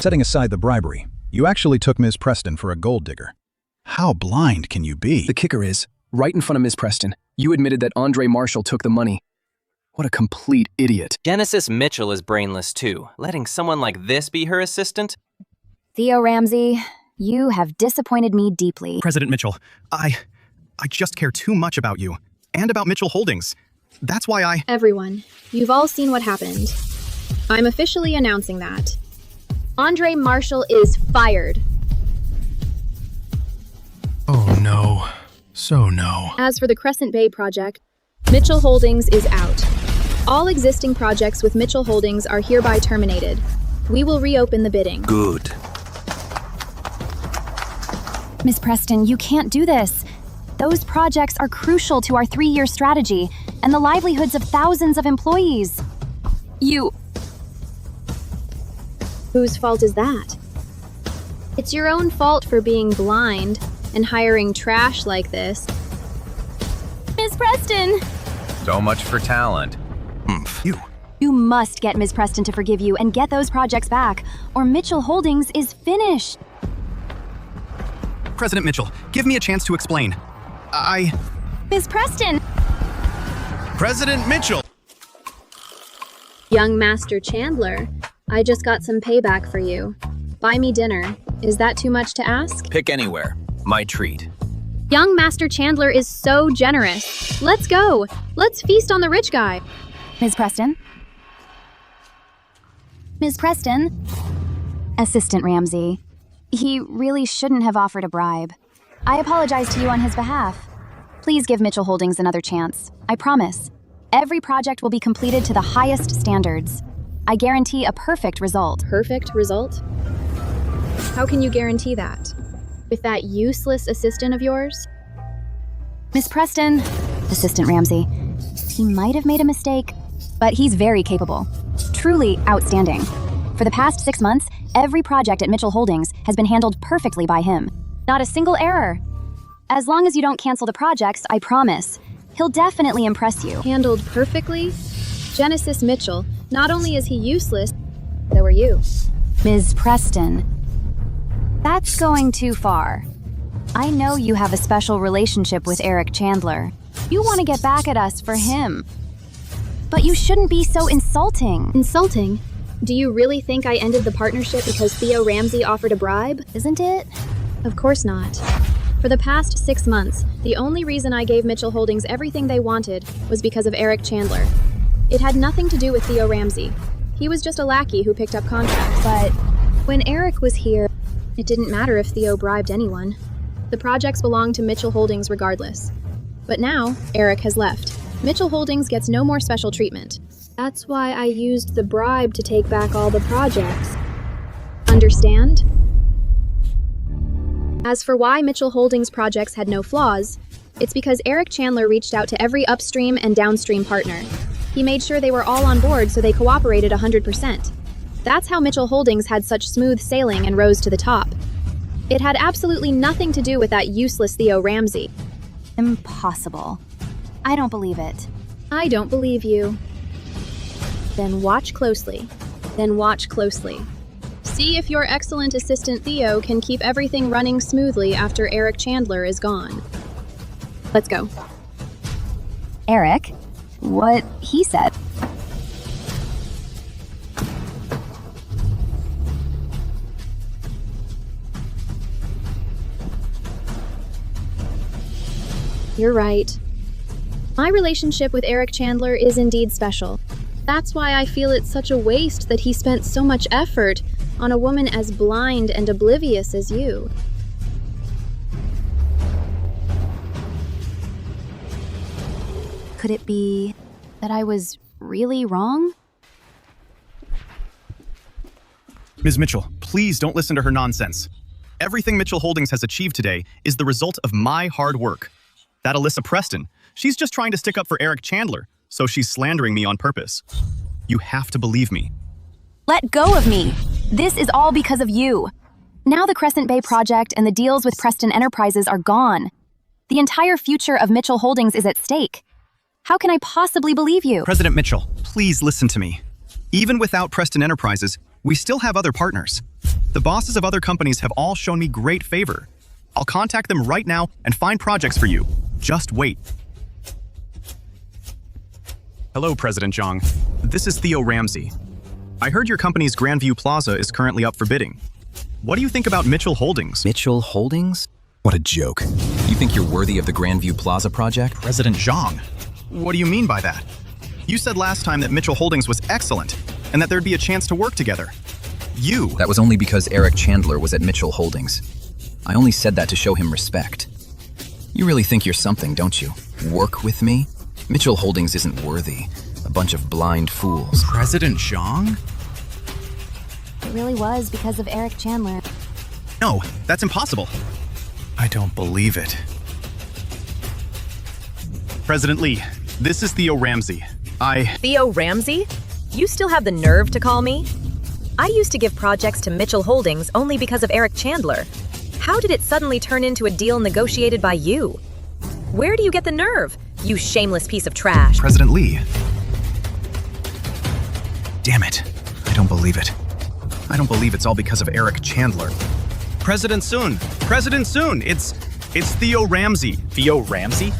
Setting aside the bribery, you actually took Ms. Preston for a gold digger. How blind can you be? The kicker is, right in front of Ms. Preston, you admitted that Andre Marshall took the money. What a complete idiot. Genesis Mitchell is brainless too. Letting someone like this be her assistant? Theo Ramsey, you have disappointed me deeply. President Mitchell, I just care too much about you and about Mitchell Holdings. That's why Everyone, you've all seen what happened. I'm officially announcing that. Andre Marshall is fired. Oh no. So no. As for the Crescent Bay project, Mitchell Holdings is out. All existing projects with Mitchell Holdings are hereby terminated. We will reopen the bidding. Good. Ms. Preston, you can't do this. Those projects are crucial to our 3-year strategy and the livelihoods of thousands of employees. Whose fault is that? It's your own fault for being blind and hiring trash like this. Ms. Preston! So much for talent. You must get Ms. Preston to forgive you and get those projects back, or Mitchell Holdings is finished. President Mitchell, give me a chance to explain. Ms. Preston! President Mitchell! Young Master Chandler, I just got some payback for you. Buy me dinner. Is that too much to ask? Pick anywhere. My treat. Young Master Chandler is so generous. Let's go. Let's feast on the rich guy. Ms. Preston? Ms. Preston? Assistant Ramsey. He really shouldn't have offered a bribe. I apologize to you on his behalf. Please give Mitchell Holdings another chance. I promise. Every project will be completed to the highest standards. I guarantee a perfect result. Perfect result? How can you guarantee that? With that useless assistant of yours? Miss Preston, Assistant Ramsey, he might have made a mistake, but he's very capable. Truly outstanding. For the past 6 months, every project at Mitchell Holdings has been handled perfectly by him. Not a single error. As long as you don't cancel the projects, I promise. He'll definitely impress you. Handled perfectly? Genesis Mitchell, not only is he useless, so are you. Ms. Preston, that's going too far. I know you have a special relationship with Eric Chandler. You want to get back at us for him. But you shouldn't be so insulting. Insulting? Do you really think I ended the partnership because Theo Ramsey offered a bribe? Isn't it? Of course not. For the past 6 months, the only reason I gave Mitchell Holdings everything they wanted was because of Eric Chandler. It had nothing to do with Theo Ramsey. He was just a lackey who picked up contracts. But when Eric was here, it didn't matter if Theo bribed anyone. The projects belonged to Mitchell Holdings regardless. But now, Eric has left. Mitchell Holdings gets no more special treatment. That's why I used the bribe to take back all the projects. Understand? As for why Mitchell Holdings projects had no flaws, it's because Eric Chandler reached out to every upstream and downstream partner. He made sure they were all on board so they cooperated 100%. That's how Mitchell Holdings had such smooth sailing and rose to the top. It had absolutely nothing to do with that useless Theo Ramsey. Impossible. I don't believe it. I don't believe you. Then watch closely. Then watch closely. See if your excellent assistant Theo can keep everything running smoothly after Eric Chandler is gone. Let's go. Eric? What he said. You're right. My relationship with Eric Chandler is indeed special. That's why I feel it's such a waste that he spent so much effort on a woman as blind and oblivious as you. Could it be that I was really wrong? Ms. Mitchell, please don't listen to her nonsense. Everything Mitchell Holdings has achieved today is the result of my hard work. That Alyssa Preston, she's just trying to stick up for Eric Chandler, so she's slandering me on purpose. You have to believe me. Let go of me. This is all because of you. Now the Crescent Bay project and the deals with Preston Enterprises are gone. The entire future of Mitchell Holdings is at stake. How can I possibly believe you? President Mitchell, please listen to me. Even without Preston Enterprises, we still have other partners. The bosses of other companies have all shown me great favor. I'll contact them right now and find projects for you. Just wait. Hello, President Zhang. This is Theo Ramsey. I heard your company's Grandview Plaza is currently up for bidding. What do you think about Mitchell Holdings? Mitchell Holdings? What a joke. You think you're worthy of the Grandview Plaza project? President Zhang, what do you mean by that? You said last time that Mitchell Holdings was excellent and that there'd be a chance to work together. That was only because Eric Chandler was at Mitchell Holdings. I only said that to show him respect. You really think you're something, don't you? Work with me? Mitchell Holdings isn't worthy. A bunch of blind fools. President Zhang? It really was because of Eric Chandler. No, that's impossible. I don't believe it. President Lee, this is Theo Ramsey. Theo Ramsey? You still have the nerve to call me? I used to give projects to Mitchell Holdings only because of Eric Chandler. How did it suddenly turn into a deal negotiated by you? Where do you get the nerve, you shameless piece of trash? President Lee. Damn it. I don't believe it. I don't believe it's all because of Eric Chandler. President Soon! President Soon! It's Theo Ramsey. Theo Ramsey?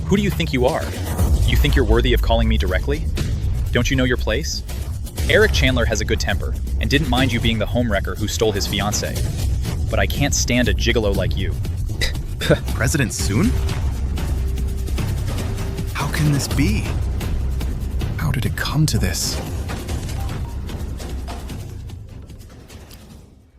Who do you think you are? You think you're worthy of calling me directly? Don't you know your place? Eric Chandler has a good temper and didn't mind you being the homewrecker who stole his fiancée. But I can't stand a gigolo like you. President Soon? How can this be? How did it come to this?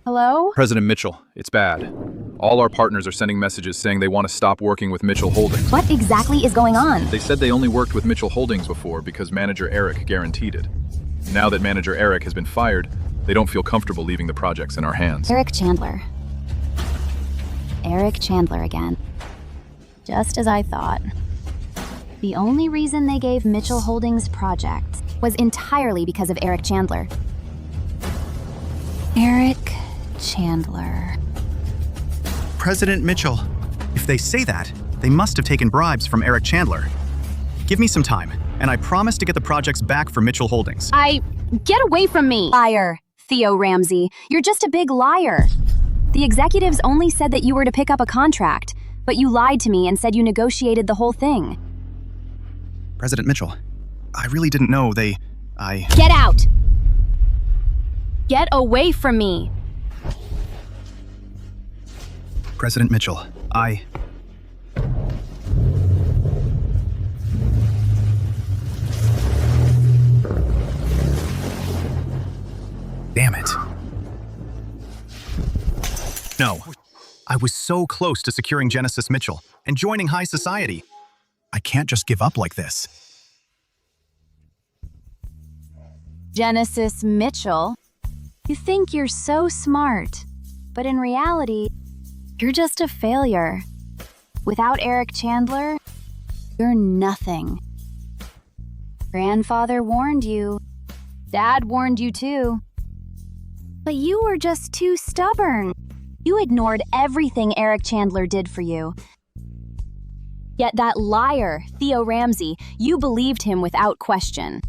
Hello? President Mitchell, it's bad. All our partners are sending messages saying they want to stop working with Mitchell Holdings. What exactly is going on? They said they only worked with Mitchell Holdings before because manager Eric guaranteed it. Now that manager Eric has been fired, they don't feel comfortable leaving the projects in our hands. Eric Chandler. Eric Chandler again. Just as I thought. The only reason they gave Mitchell Holdings projects was entirely because of Eric Chandler. Eric Chandler. President Mitchell, if they say that, they must have taken bribes from Eric Chandler. Give me some time, and I promise to get the projects back for Mitchell Holdings. Get away from me! Liar, Theo Ramsey. You're just a big liar. The executives only said that you were to pick up a contract, but you lied to me and said you negotiated the whole thing. President Mitchell, I really didn't know Get out! Get away from me! President Mitchell, Damn it. No. I was so close to securing Genesis Mitchell and joining high society. I can't just give up like this. Genesis Mitchell? You think you're so smart, but in reality, you're just a failure. Without Eric Chandler, you're nothing. Grandfather warned you. Dad warned you too. But you were just too stubborn. You ignored everything Eric Chandler did for you. Yet that liar, Theo Ramsey, you believed him without question.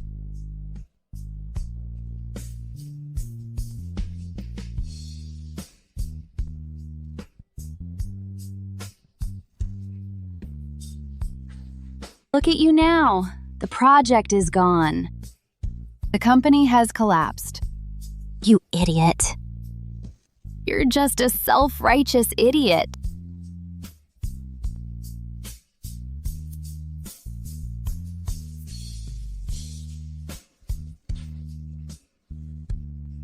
Look at you now. The project is gone. The company has collapsed. You idiot. You're just a self-righteous idiot.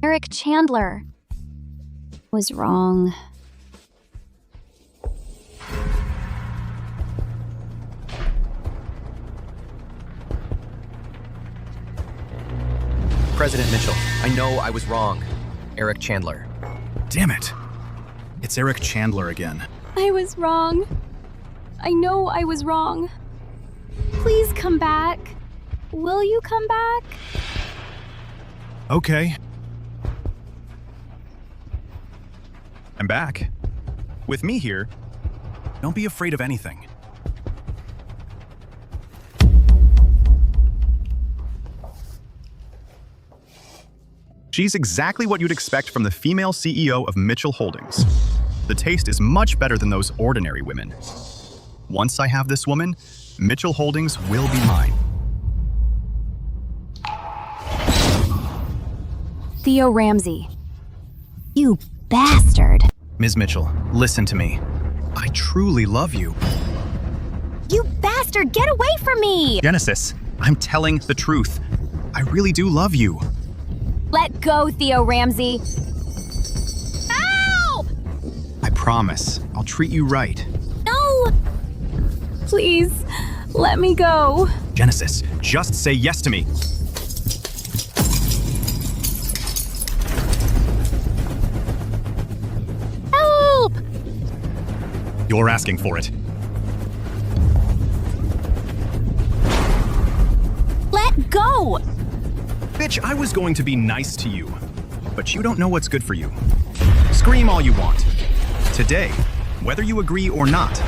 Eric Chandler was wrong. President Mitchell, I know I was wrong. Eric Chandler. Damn it. It's Eric Chandler again. I was wrong. I know I was wrong. Please come back. Will you come back? Okay. I'm back. With me here, don't be afraid of anything. She's exactly what you'd expect from the female CEO of Mitchell Holdings. The taste is much better than those ordinary women. Once I have this woman, Mitchell Holdings will be mine. Theo Ramsey. You bastard. Ms. Mitchell, listen to me. I truly love you. You bastard, get away from me! Genesis, I'm telling the truth. I really do love you. Let go, Theo Ramsey. Ow! I promise, I'll treat you right. No! Please, let me go. Genesis, just say yes to me. Help! You're asking for it. Let go! Bitch, I was going to be nice to you, but you don't know what's good for you. Scream all you want. Today, whether you agree or not,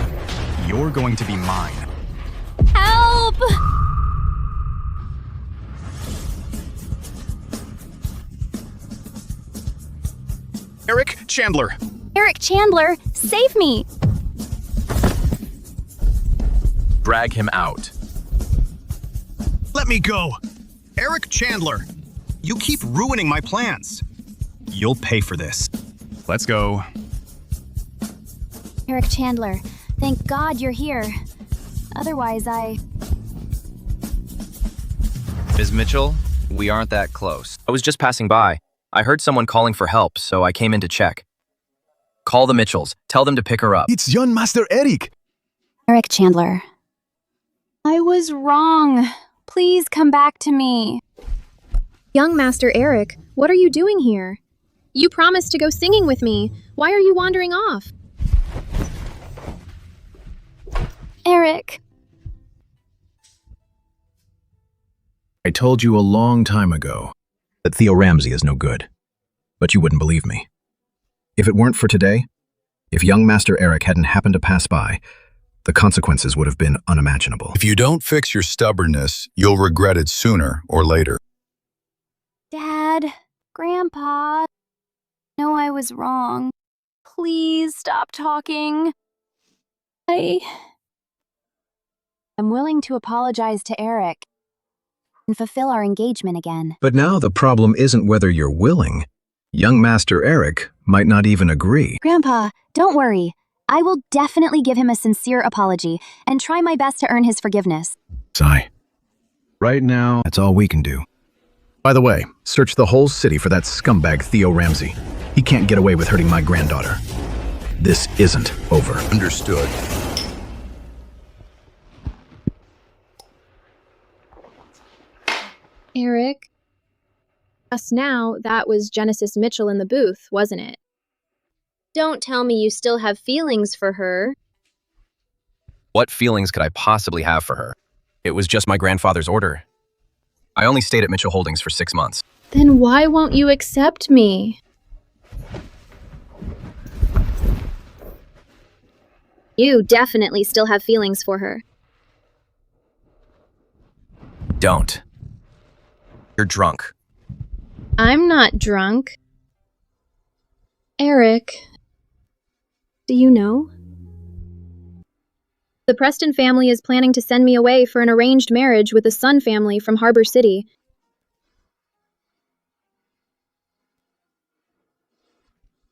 you're going to be mine. Help! Eric Chandler. Eric Chandler, save me! Drag him out. Let me go. Eric Chandler, you keep ruining my plans. You'll pay for this. Let's go. Eric Chandler, thank God you're here. Otherwise, Ms. Mitchell, we aren't that close. I was just passing by. I heard someone calling for help, so I came in to check. Call the Mitchells. Tell them to pick her up. It's young Master Eric. Eric Chandler. I was wrong. Please come back to me. Young Master Eric, what are you doing here? You promised to go singing with me. Why are you wandering off? Eric. I told you a long time ago that Theo Ramsey is no good, but you wouldn't believe me. If it weren't for today, if young Master Eric hadn't happened to pass by, the consequences would have been unimaginable. If you don't fix your stubbornness, you'll regret it sooner or later. Dad, Grandpa. No, I was wrong. Please stop talking. I'm willing to apologize to Eric and fulfill our engagement again. But now the problem isn't whether you're willing. Young Master Eric might not even agree. Grandpa, don't worry. I will definitely give him a sincere apology and try my best to earn his forgiveness. Sigh. Right now, that's all we can do. By the way, search the whole city for that scumbag Theo Ramsey. He can't get away with hurting my granddaughter. This isn't over. Understood. Eric? Just now, that was Genesis Mitchell in the booth, wasn't it? Don't tell me you still have feelings for her. What feelings could I possibly have for her? It was just my grandfather's order. I only stayed at Mitchell Holdings for 6 months. Then why won't you accept me? You definitely still have feelings for her. Don't. You're drunk. I'm not drunk. Eric, do you know? The Preston family is planning to send me away for an arranged marriage with the Sun family from Harbor City.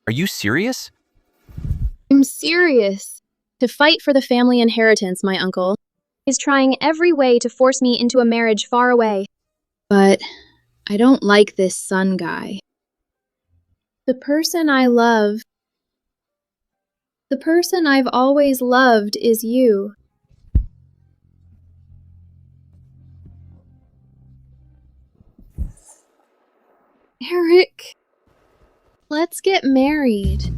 Are you serious? I'm serious. To fight for the family inheritance, my uncle is trying every way to force me into a marriage far away. But I don't like this Sun guy. The person I love, the person I've always loved is you. Eric, let's get married.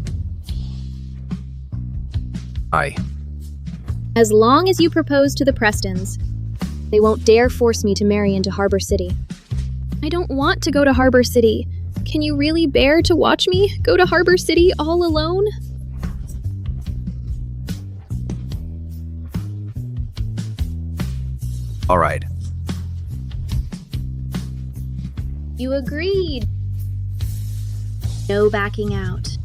As long as you propose to the Prestons, they won't dare force me to marry into Harbor City. I don't want to go to Harbor City. Can you really bear to watch me go to Harbor City all alone? All right. You agreed. No backing out.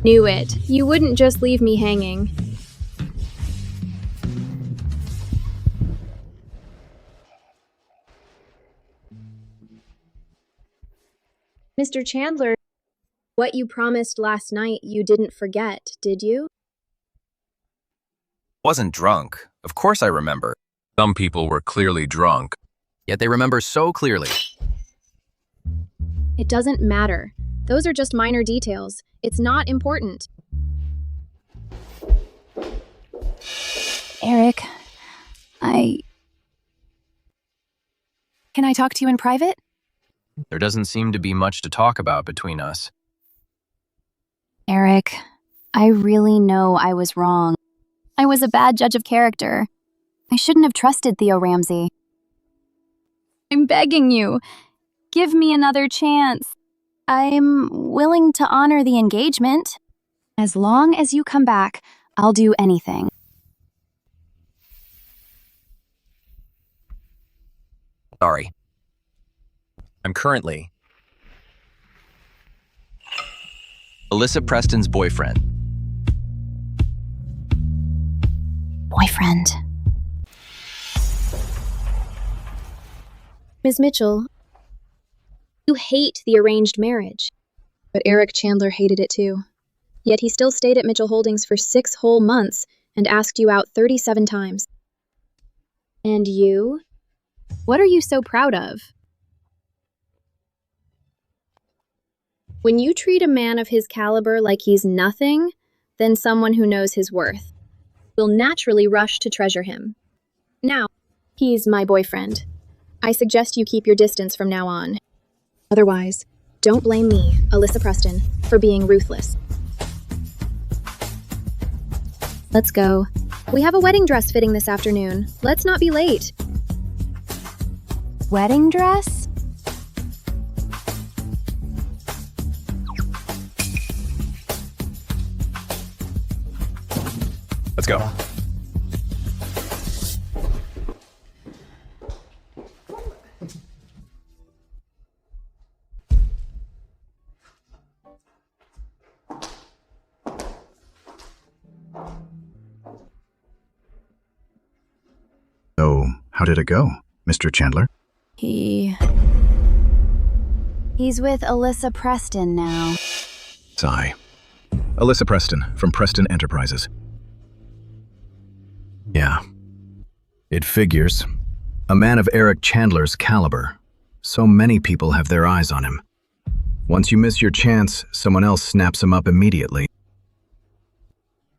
Knew it. You wouldn't just leave me hanging. Mr. Chandler, what you promised last night you didn't forget, did you? Wasn't drunk. Of course I remember. Some people were clearly drunk. Yet they remember so clearly. It doesn't matter. Those are just minor details. It's not important. Eric, Can I talk to you in private? There doesn't seem to be much to talk about between us. Eric, I really know I was wrong. I was a bad judge of character. I shouldn't have trusted Theo Ramsey. I'm begging you, give me another chance. I'm willing to honor the engagement. As long as you come back, I'll do anything. Sorry. I'm currently Alyssa Preston's boyfriend. Boyfriend. Ms. Mitchell, you hate the arranged marriage. But Eric Chandler hated it too. Yet he still stayed at Mitchell Holdings for 6 whole months and asked you out 37 times. And you? What are you so proud of? When you treat a man of his caliber like he's nothing, then someone who knows his worth will naturally rush to treasure him. Now, he's my boyfriend. I suggest you keep your distance from now on. Otherwise, don't blame me, Alyssa Preston, for being ruthless. Let's go. We have a wedding dress fitting this afternoon. Let's not be late. Wedding dress? Let's go. So, how did it go, Mr. Chandler? He's with Alyssa Preston now. Sigh. Alyssa Preston, from Preston Enterprises. Yeah. It figures. A man of Eric Chandler's caliber. So many people have their eyes on him. Once you miss your chance, someone else snaps him up immediately.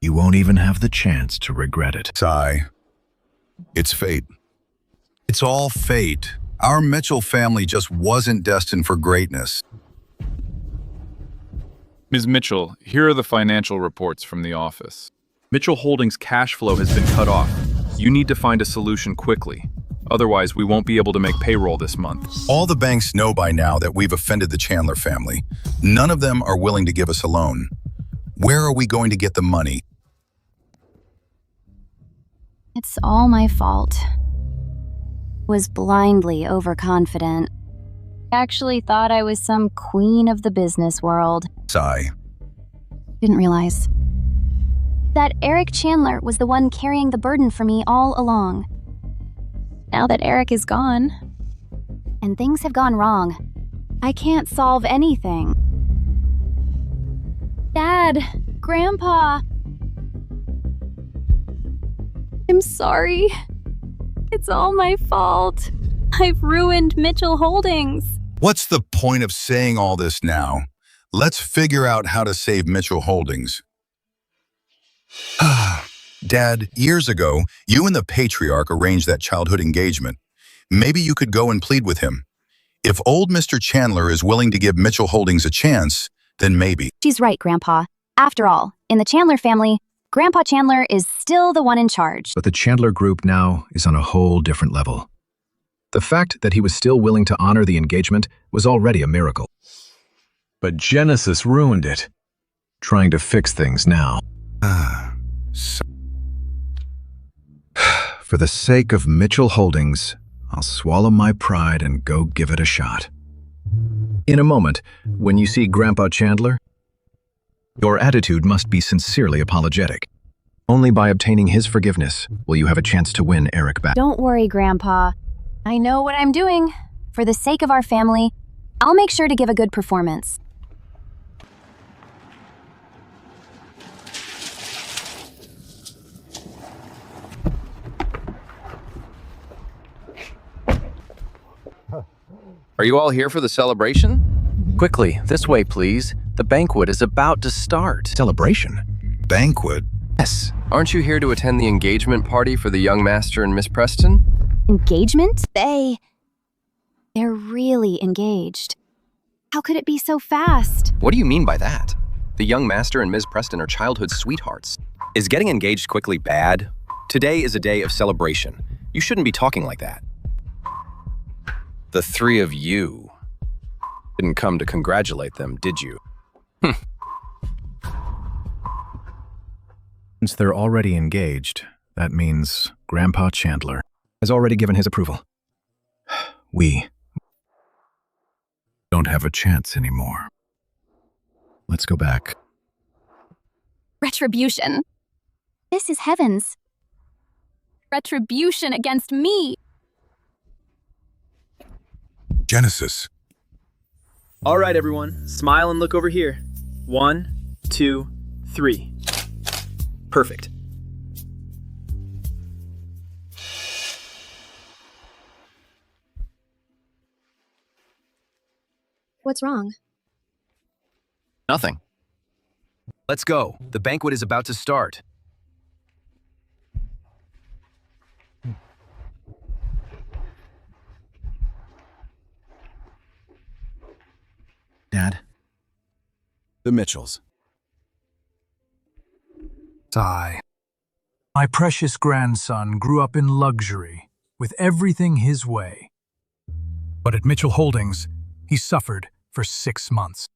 You won't even have the chance to regret it. Sigh. It's fate. It's all fate. Our Mitchell family just wasn't destined for greatness. Ms. Mitchell, here are the financial reports from the office. Mitchell Holdings' cash flow has been cut off. You need to find a solution quickly. Otherwise, we won't be able to make payroll this month. All the banks know by now that we've offended the Chandler family. None of them are willing to give us a loan. Where are we going to get the money? It's all my fault. Was blindly overconfident. Actually thought I was some queen of the business world. Sigh. Didn't realize that Eric Chandler was the one carrying the burden for me all along. Now that Eric is gone, and things have gone wrong, I can't solve anything. Dad, Grandpa, I'm sorry. It's all my fault. I've ruined Mitchell Holdings. What's the point of saying all this now? Let's figure out how to save Mitchell Holdings. Dad, years ago, you and the patriarch arranged that childhood engagement. Maybe you could go and plead with him. If old Mr. Chandler is willing to give Mitchell Holdings a chance, then maybe. She's right, Grandpa. After all, in the Chandler family, Grandpa Chandler is still the one in charge. But the Chandler Group now is on a whole different level. The fact that he was still willing to honor the engagement was already a miracle. But Genesis ruined it. Trying to fix things now. For the sake of Mitchell Holdings, I'll swallow my pride and go give it a shot. In a moment, when you see Grandpa Chandler, your attitude must be sincerely apologetic. Only by obtaining his forgiveness will you have a chance to win Eric back. Don't worry, Grandpa. I know what I'm doing. For the sake of our family, I'll make sure to give a good performance. Are you all here for the celebration? Quickly, this way, please. The banquet is about to start. Celebration? Banquet? Yes. Aren't you here to attend the engagement party for the young master and Miss Preston? Engagement? They're really engaged. How could it be so fast? What do you mean by that? The young master and Ms. Preston are childhood sweethearts. Is getting engaged quickly bad? Today is a day of celebration. You shouldn't be talking like that. The three of you didn't come to congratulate them, did you? Since they're already engaged, that means Grandpa Chandler has already given his approval. We don't have a chance anymore. Let's go back. Retribution. This is heavens. Retribution against me. Genesis. All right, everyone. Smile and look over here. 1, 2, 3. Perfect. What's wrong? Nothing. Let's go. The banquet is about to start. Dad? The Mitchells. Sigh. My precious grandson grew up in luxury, with everything his way. But at Mitchell Holdings, he suffered for 6 months.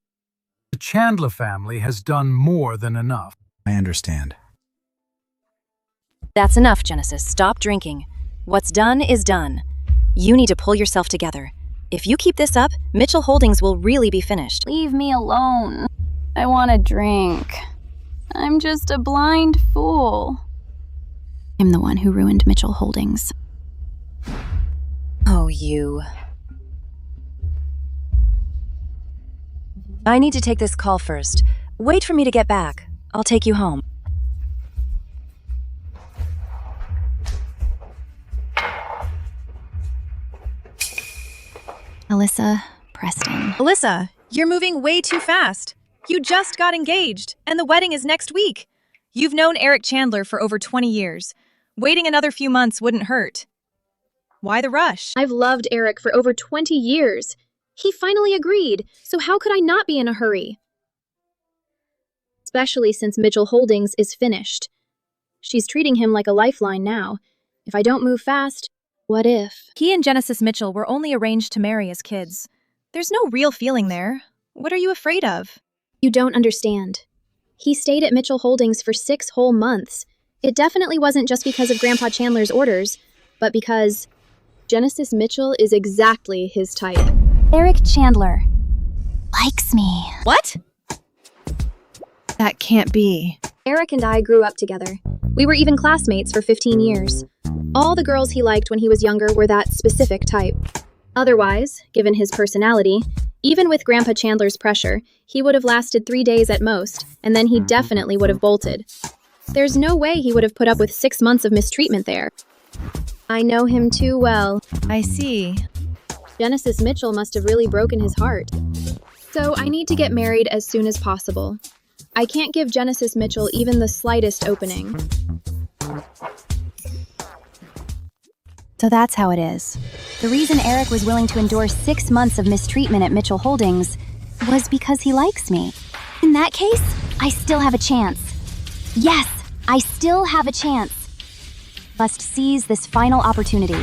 The Chandler family has done more than enough. I understand. That's enough, Genesis. Stop drinking. What's done is done. You need to pull yourself together. If you keep this up, Mitchell Holdings will really be finished. Leave me alone. I want a drink. I'm just a blind fool. I'm the one who ruined Mitchell Holdings. Oh, you. I need to take this call first. Wait for me to get back. I'll take you home. Alyssa, Preston. Alyssa, you're moving way too fast. You just got engaged, and the wedding is next week. You've known Eric Chandler for over 20 years. Waiting another few months wouldn't hurt. Why the rush? I've loved Eric for over 20 years. He finally agreed, so how could I not be in a hurry? Especially since Mitchell Holdings is finished. She's treating him like a lifeline now. If I don't move fast, what if? He and Genesis Mitchell were only arranged to marry as kids. There's no real feeling there. What are you afraid of? You don't understand. He stayed at Mitchell Holdings for 6 whole months. It definitely wasn't just because of Grandpa Chandler's orders, but because Genesis Mitchell is exactly his type. Eric Chandler likes me. What? That can't be. Eric and I grew up together. We were even classmates for 15 years. All the girls he liked when he was younger were that specific type. Otherwise, given his personality, even with Grandpa Chandler's pressure, he would have lasted 3 days at most, and then he definitely would have bolted. There's no way he would have put up with 6 months of mistreatment there. I know him too well. I see. Genesis Mitchell must have really broken his heart. So I need to get married as soon as possible. I can't give Genesis Mitchell even the slightest opening. So that's how it is. The reason Eric was willing to endure 6 months of mistreatment at Mitchell Holdings was because he likes me. In that case, I still have a chance. Yes, I still have a chance. Must seize this final opportunity.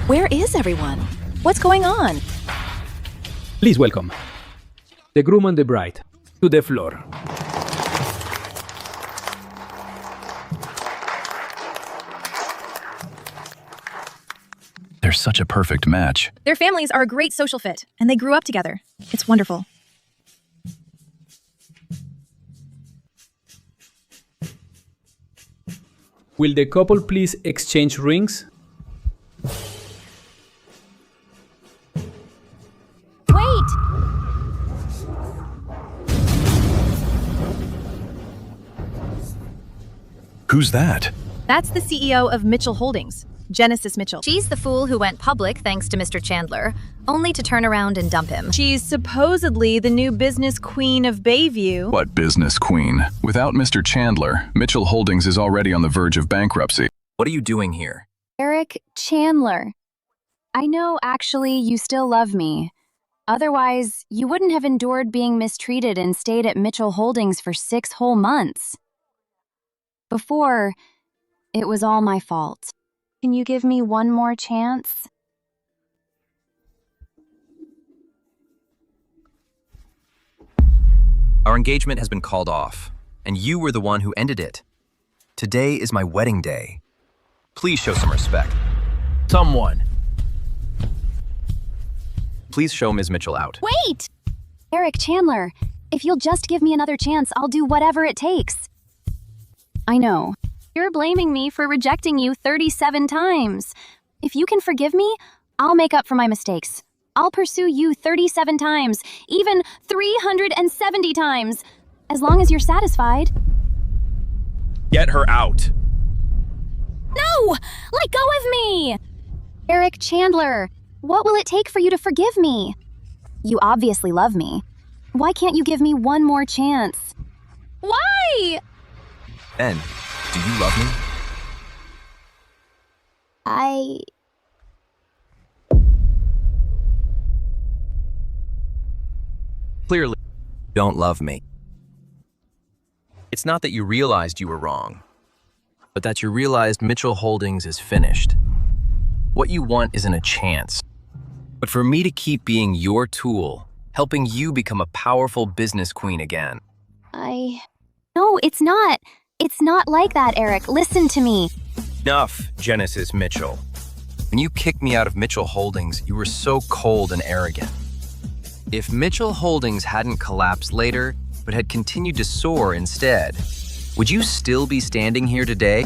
Where is everyone? What's going on? Please welcome the groom and the bride to the floor. They're such a perfect match. Their families are a great social fit, and they grew up together. It's wonderful. Will the couple please exchange rings? Wait! Who's that? That's the CEO of Mitchell Holdings, Genesis Mitchell. She's the fool who went public thanks to Mr. Chandler. only to turn around and dump him. She's supposedly the new business queen of Bayview. What business queen? Without Mr. Chandler, Mitchell Holdings is already on the verge of bankruptcy. What are you doing here? Eric Chandler. I know actually you still love me. Otherwise, you wouldn't have endured being mistreated and stayed at Mitchell Holdings for 6 whole months. Before, it was all my fault. Can you give me one more chance? Our engagement has been called off, and you were the one who ended it. Today is my wedding day. Please show some respect. Someone. Please show Ms. Mitchell out. Wait! Eric Chandler, if you'll just give me another chance, I'll do whatever it takes. I know. You're blaming me for rejecting you 37 times. If you can forgive me, I'll make up for my mistakes. I'll pursue you 37 times, even 370 times, as long as you're satisfied. Get her out. No! Let go of me! Eric Chandler, what will it take for you to forgive me? You obviously love me. Why can't you give me one more chance? Why? Ben, do you love me? Clearly, you don't love me. It's not that you realized you were wrong, but that you realized Mitchell Holdings is finished. What you want isn't a chance, but for me to keep being your tool, helping you become a powerful business queen again. No, it's not. It's not like that, Eric. Listen to me. Enough, Genesis Mitchell. When you kicked me out of Mitchell Holdings, you were so cold and arrogant. If Mitchell Holdings hadn't collapsed later, but had continued to soar instead, would you still be standing here today?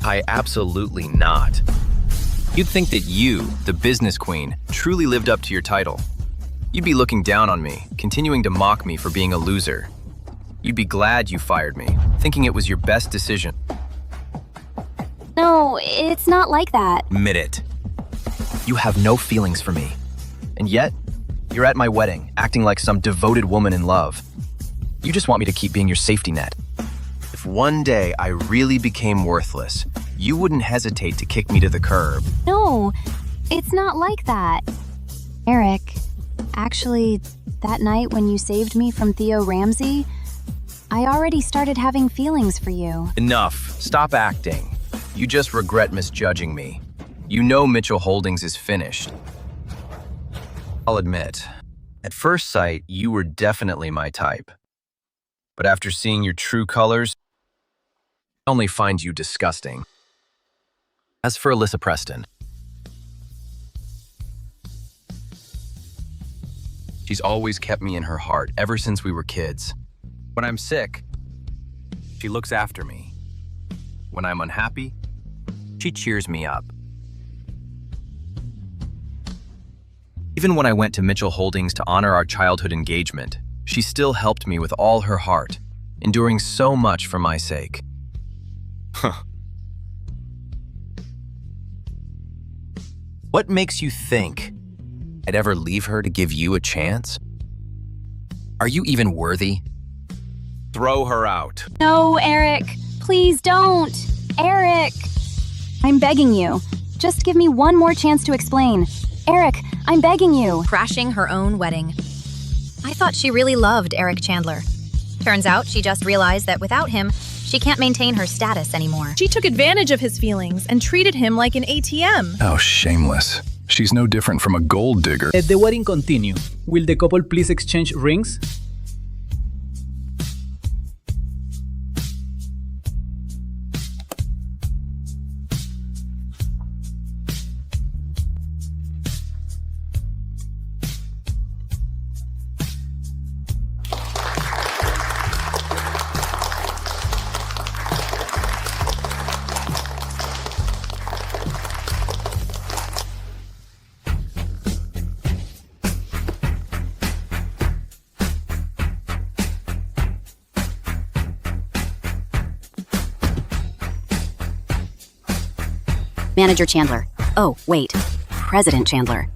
Absolutely not. You'd think that you, the business queen, truly lived up to your title. You'd be looking down on me, continuing to mock me for being a loser. You'd be glad you fired me, thinking it was your best decision. No, it's not like that. Admit it. You have no feelings for me. And yet, you're at my wedding, acting like some devoted woman in love. You just want me to keep being your safety net. If one day I really became worthless, you wouldn't hesitate to kick me to the curb. No, it's not like that. Eric, actually, that night when you saved me from Theo Ramsey, I already started having feelings for you. Enough. Stop acting. You just regret misjudging me. You know Mitchell Holdings is finished. I'll admit, at first sight, you were definitely my type. But after seeing your true colors, I only find you disgusting. As for Alyssa Preston, she's always kept me in her heart ever since we were kids. When I'm sick, she looks after me. When I'm unhappy, she cheers me up. Even when I went to Mitchell Holdings to honor our childhood engagement, she still helped me with all her heart, enduring so much for my sake. What makes you think I'd ever leave her to give you a chance? Are you even worthy? Throw her out. No, Eric. Please don't. Eric. I'm begging you. Just give me one more chance to explain. Eric, I'm begging you. Crashing her own wedding. I thought she really loved Eric Chandler. Turns out she just realized that without him, she can't maintain her status anymore. She took advantage of his feelings and treated him like an ATM. How shameless. She's no different from a gold digger. Let the wedding continue. Will the couple please exchange rings? Manager Chandler. Oh, wait. President Chandler.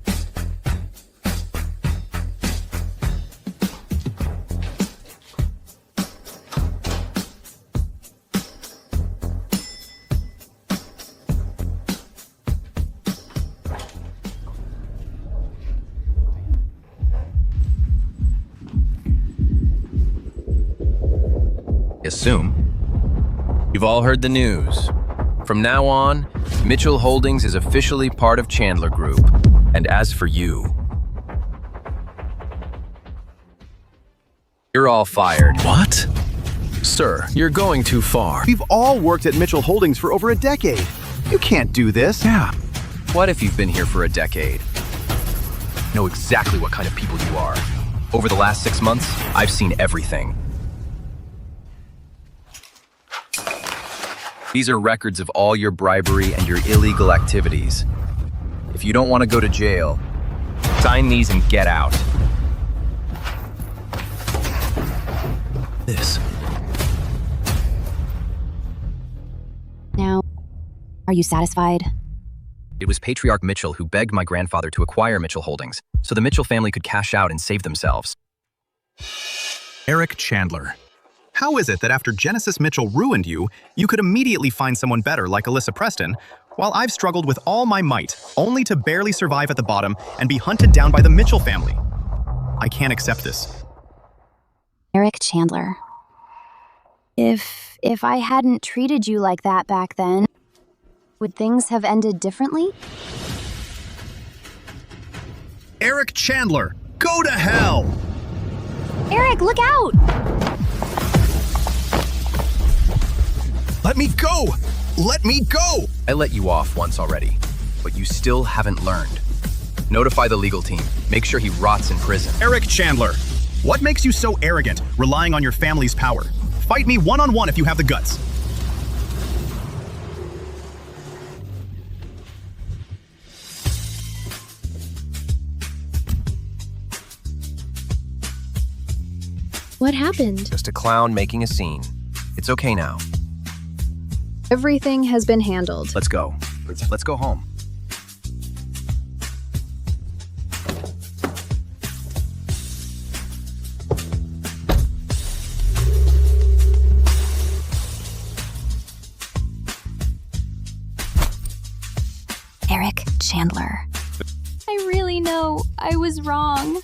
Assume. You've all heard the news. From now on, Mitchell Holdings is officially part of Chandler Group. And as for you, you're all fired. What? Sir, you're going too far. We've all worked at Mitchell Holdings for over a decade. You can't do this. Yeah. What if you've been here for a decade? Know exactly what kind of people you are. Over the last 6 months, I've seen everything. These are records of all your bribery and your illegal activities. If you don't want to go to jail, sign these and get out. This. Now, are you satisfied? It was Patriarch Mitchell who begged my grandfather to acquire Mitchell Holdings, so the Mitchell family could cash out and save themselves. Eric Chandler. How is it that after Genesis Mitchell ruined you, you could immediately find someone better like Alyssa Preston, while I've struggled with all my might, only to barely survive at the bottom and be hunted down by the Mitchell family? I can't accept this. Eric Chandler. If I hadn't treated you like that back then, would things have ended differently? Eric Chandler, go to hell! Eric, look out! Let me go! Let me go! I let you off once already, but you still haven't learned. Notify the legal team. Make sure he rots in prison. Eric Chandler, what makes you so arrogant, relying on your family's power? Fight me one-on-one if you have the guts. What happened? Just a clown making a scene. It's okay now. Everything has been handled. Let's go. Let's go home. Eric Chandler. I really know I was wrong.